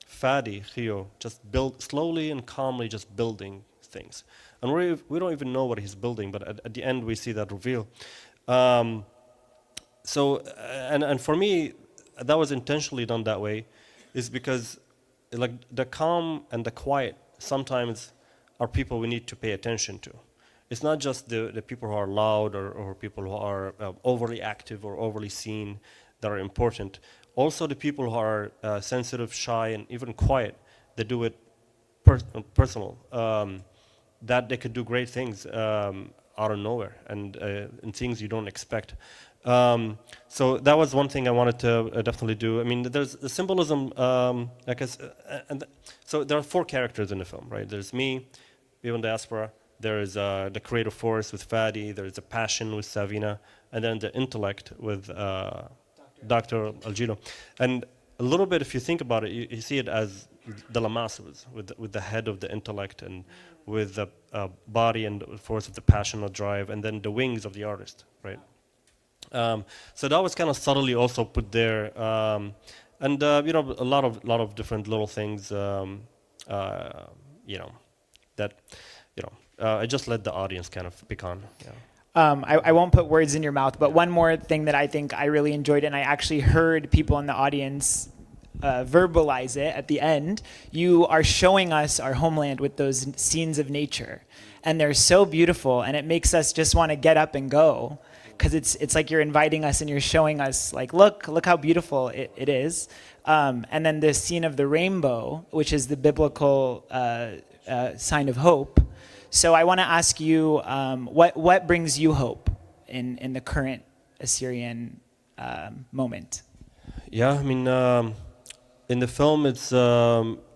[SPEAKER 4] Fadi, Khio, just slowly and calmly just building things. And we don't even know what he's building, but at the end we see that reveal. And for me, that was intentionally done that way, is because like the calm and the quiet sometimes are people we need to pay attention to. It's not just the people who are loud or people who are overly active or overly seen that are important. Also the people who are sensitive, shy, and even quiet, they do it personal, that they could do great things out of nowhere and things you don't expect. So that was one thing I wanted to definitely do. I mean, there's the symbolism, so there are 4 characters in the film, right? There's me, Vivan Diaspora, there is the creative force with Fadi, there's the passion with Savina, and then the intellect with Dr. Algilo. And a little bit, if you think about it, you see it as the Lamasus, with the head of the intellect and with the body and the force of the passion or drive, and then the wings of the artist, right? So that was kind of subtly also put there, and a lot of different little things, I just let the audience kind of pick on. Yeah.
[SPEAKER 16] I won't put words in your mouth, but one more thing that I think I really enjoyed, and I actually heard people in the audience verbalize it at the end. You are showing us our homeland with those scenes of nature, and they're so beautiful, and it makes us just want to get up and go, because it's like you're inviting us and you're showing us, like, look how beautiful it is. And then the scene of the rainbow, which is the biblical sign of hope. So I want to ask you, what brings you hope in the current Assyrian moment?
[SPEAKER 4] Yeah, I mean, in the film, it's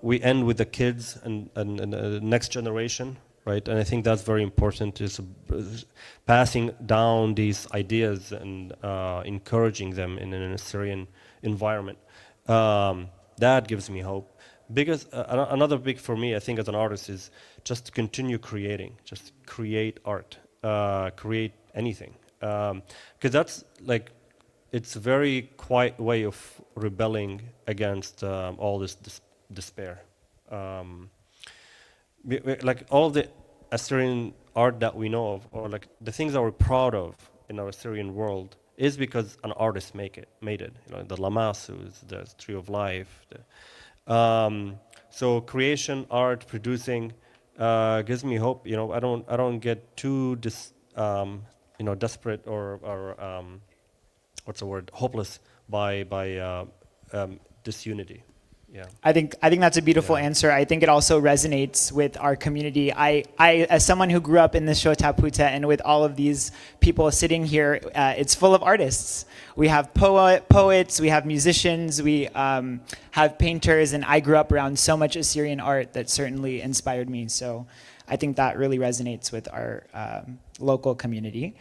[SPEAKER 4] we end with the kids and the next generation, right? And I think that's very important, is passing down these ideas and encouraging them in an Assyrian environment. That gives me hope. Another big for me, I think, as an artist, is just to continue creating, just create art, create anything. Because that's like, it's a very quiet way of rebelling against all this despair. Like all the Assyrian art that we know of, or like the things that we're proud of in our Assyrian world, is because an artist made it. The Lamasus, the Tree of Life. So creation, art, producing gives me hope. I don't get too desperate or what's the word, hopeless by disunity. Yeah.
[SPEAKER 16] I think that's a beautiful answer. I think it also resonates with our community. I as someone who grew up in the Shotaputa and with all of these people sitting here, it's full of artists. We have poets, we have musicians, we have painters, and I grew up around so much Assyrian art that certainly inspired me. So I think that really resonates with our local community.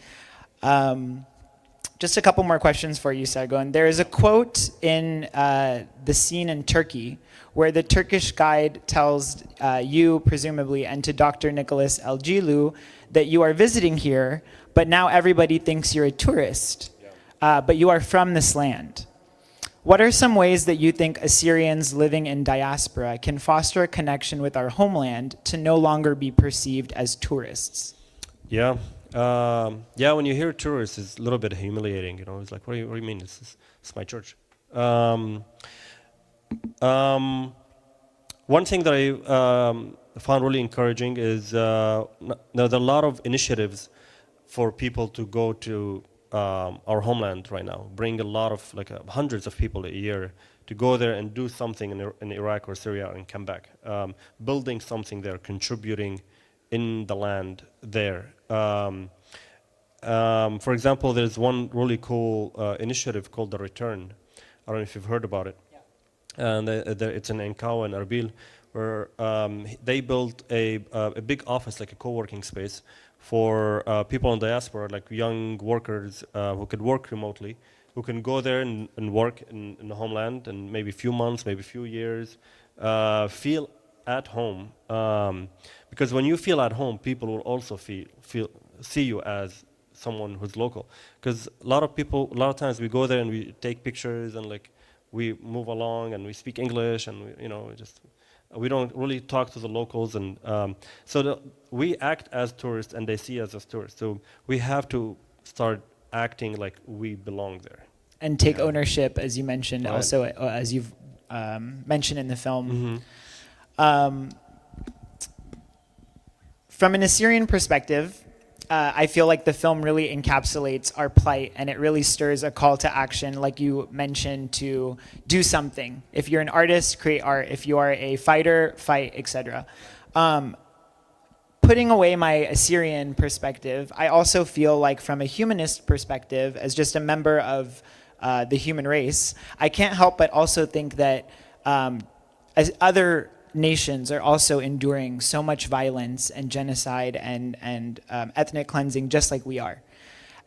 [SPEAKER 16] Just a couple more questions for you, Sargon. There is a quote in the scene in Turkey where the Turkish guide tells you, presumably, and to Dr. Nicholas Elgilu that you are visiting here, but now everybody thinks you're a tourist, but you are from this land. What are some ways that you think Assyrians living in diaspora can foster a connection with our homeland to no longer be perceived as tourists?
[SPEAKER 4] Yeah. When you hear tourists, it's a little bit humiliating. You know, it's like, what do you mean? This is my church. One thing that I found really encouraging is there's a lot of initiatives for people to go to our homeland right now. Bring a lot of hundreds of people a year to go there and do something in Iraq or Syria and come back, building something there, contributing in the land there. For example, there's one really cool initiative called The Return. I don't know if you've heard about it. Yeah. And it's in Enkawa and Erbil, where they built a big office, like a co-working space, for people in diaspora, like young workers who could work remotely, who can go there and work in the homeland, and maybe a few months, maybe a few years, feel at home. Because when you feel at home, people will also see you as someone who's local. Because a lot of times we go there and we take pictures and we move along and we speak English and we don't really talk to the locals, and we act as tourists and they see us as tourists. So we have to start acting like we belong there.
[SPEAKER 16] And take ownership, as you mentioned,
[SPEAKER 4] right.
[SPEAKER 16] Also as you've mentioned in the film.
[SPEAKER 4] Mm-hmm.
[SPEAKER 16] From an Assyrian perspective, I feel like the film really encapsulates our plight, and it really stirs a call to action, like you mentioned, to do something. If you're an artist, create art. If you are a fighter, fight, etc. Putting away my Assyrian perspective, I also feel like from a humanist perspective, as just a member of the human race, I can't help but also think that as other nations are also enduring so much violence and genocide and ethnic cleansing just like we are.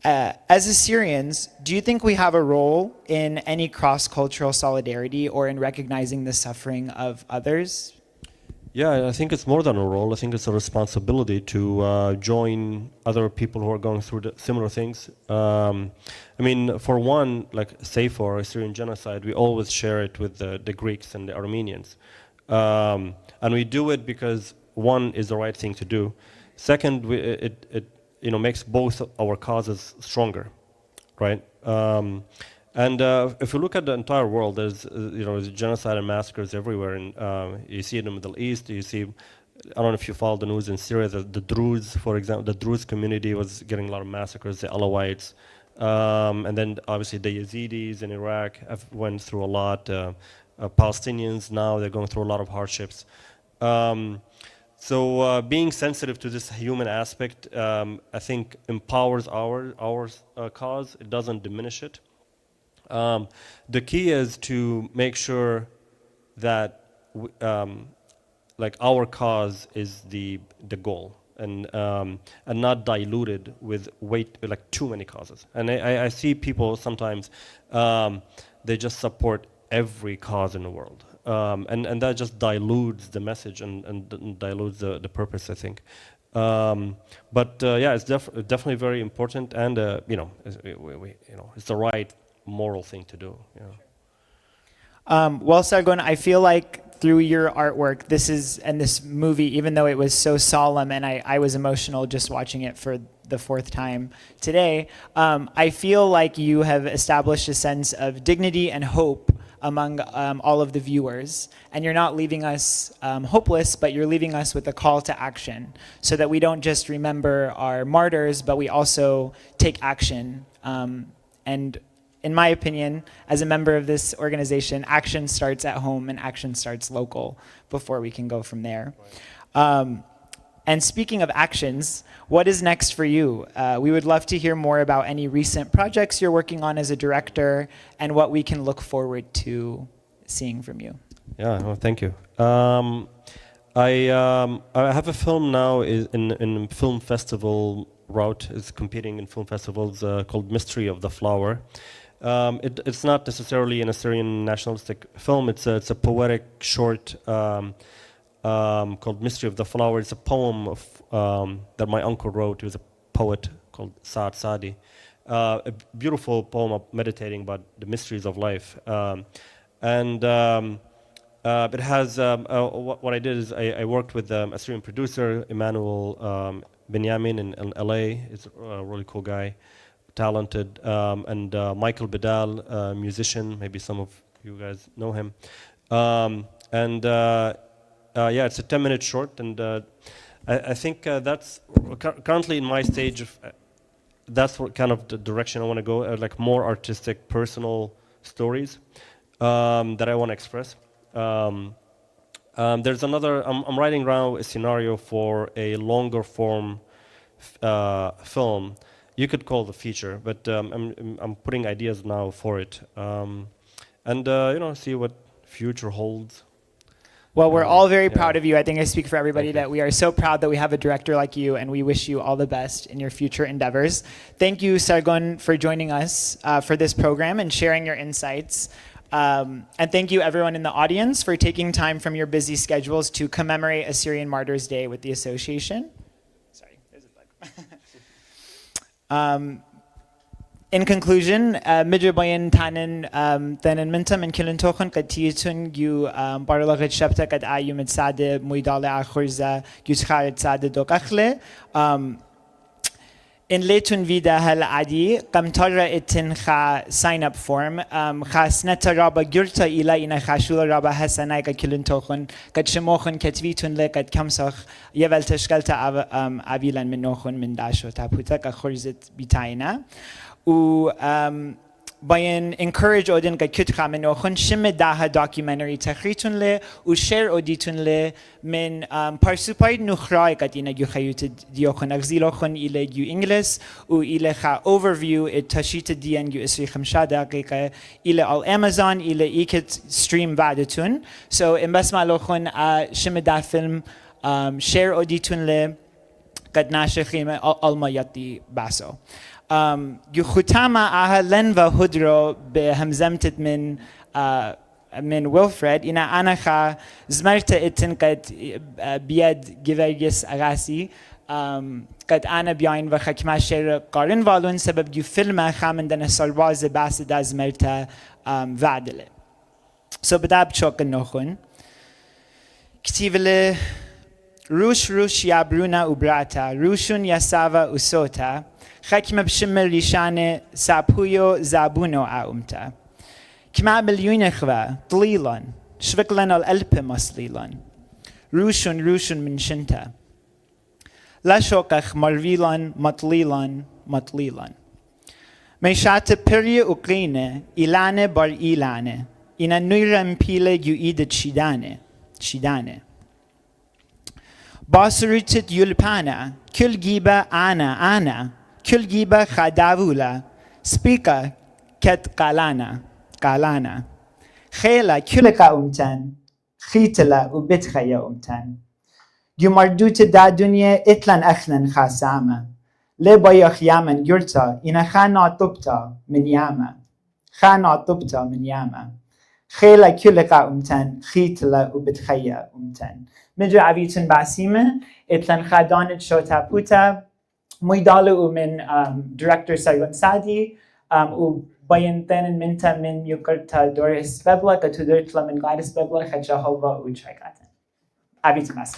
[SPEAKER 16] As Assyrians, do you think we have a role in any cross-cultural solidarity or in recognizing the suffering of others?
[SPEAKER 4] Yeah, I think it's more than a role. I think it's a responsibility to join other people who are going through similar things. I mean, for one, say for Assyrian genocide, we always share it with the Greeks and the Armenians. And we do it because one is the right thing to do. Second, it makes both our causes stronger, right? And if you look at the entire world, there's genocide and massacres everywhere, and you see it in the Middle East. You see, I don't know if you follow the news in Syria. The Druze, for example, the Druze community was getting a lot of massacres. The Alawites, and then obviously the Yazidis in Iraq have went through a lot. Palestinians now, they're going through a lot of hardships. So being sensitive to this human aspect, I think empowers our cause. It doesn't diminish it. The key is to make sure that our cause is the goal, and not diluted with too many causes. And I see people sometimes they just support every cause in the world, and that just dilutes the message and dilutes the purpose, I think. It's definitely very important, and it's the right moral thing to do.
[SPEAKER 16] Well, Sargon, I feel like through your artwork, this movie, even though it was so solemn, and I was emotional just watching it for the fourth time today, I feel like you have established a sense of dignity and hope among all of the viewers, and you're not leaving us hopeless, but you're leaving us with a call to action, so that we don't just remember our martyrs, but we also take action. And in my opinion, as a member of this organization, action starts at home and action starts local before we can go from there. And speaking of actions, what is next for you? We would love to hear more about any recent projects you're working on as a director and what we can look forward to seeing from you.
[SPEAKER 4] Yeah, well, thank you. I have a film now in film festival route. It's competing in film festivals called Mystery of the Flower. It's not necessarily an Assyrian nationalistic film. It's a poetic short called Mystery of the Flower. It's a poem that my uncle wrote. He was a poet called Saad Sadi. A beautiful poem of meditating about the mysteries of life. It has, what I did is I worked with Assyrian producer Emmanuel Benyamin in LA. He's a really cool guy, talented. And Michael Bedal, musician, maybe some of you guys know him. Yeah, it's a 10-minute short, and I think that's currently in my stage of, that's what kind of the direction I want to go, like more artistic, personal stories that I want to express. There's another, I'm writing now a scenario for a longer form film. You could call it a feature, but I'm putting ideas now for it. See what future holds.
[SPEAKER 16] Well, we're all very proud of you. I think I speak for everybody that we are so proud that we have a director like you, and we wish you all the best in your future endeavors. Thank you, Sargon, for joining us for this program and sharing your insights. And thank you, everyone in the audience, for taking time from your busy schedules to commemorate Assyrian Martyrs' Day with the association. Sorry, there's a bug. In conclusion, midrebayan tanen mintam and kilintochen katiyatun yu baralagat shapta kat ayu mit sade muidale akhurza yutcharet sade dokachle. In letun vida hal adi kamtara itin kha sign up form kha sneta raba gurta ila ina khashula raba hasanai ka kilintochen kat shmochen katvitun le kat kamsach yevel tashkalta avilan minochen min dasho taputa ka khurzit bitaina. Bayan encourage odin ka kutcha minochon shimme daha documentary tachritun le u share oditun le min parsupay nukhrai katina yukhayut diochon agzilochon ile yu English u ile kha overview it tashita dian yu isri khamshada ka ile al Amazon ile ikit stream vadatun. So imbasma lochon shimme da film share oditun le kad nashkhime alma yati baso. Yukhutama aha lenva hudro behemzemtet min Wilfred ina anacha zmerta itin kat biad givergis agasi kat ana biain va khakma sher qarin valun sebab yu filma khamendana salwaz basida zmerta vadele. So badab chokan nokhun ktivele rush yabruna ubrata rushun yasava usota خاكمة بشمل لشانة سابويو زابونو عاومتا كما مليون خوا طليلا شفقلن الألب مصليلا روشن من شنتا لا شوكخ مرفيلا مطليلا ميشات بري أقرينة إلانة بار إلانة إنا نيرا مبيلة يؤيد شيدانة باسرتت يلبانا كل جيبة أنا كل جيبة خداولا سبيكا كت قالانا خيلا كلك أمتن خيتلا وبتخيا أمتن يمردوت دا دنيا إتلن أخلن خاسامة لبايخ يامن يرتا إنا خانا طبتا من ياما خيلا كلك أمتن خيتلا وبتخيا أمتن مجو عبيتن باسيمة إتلن خادانت شوتا بوتا ميدالو من director Sargon Sadi وبين تن من يكرتا دوريس ببلا كتودرتلا من غادس ببلا خجاهوبا وشايكاتن. أبيت ماس.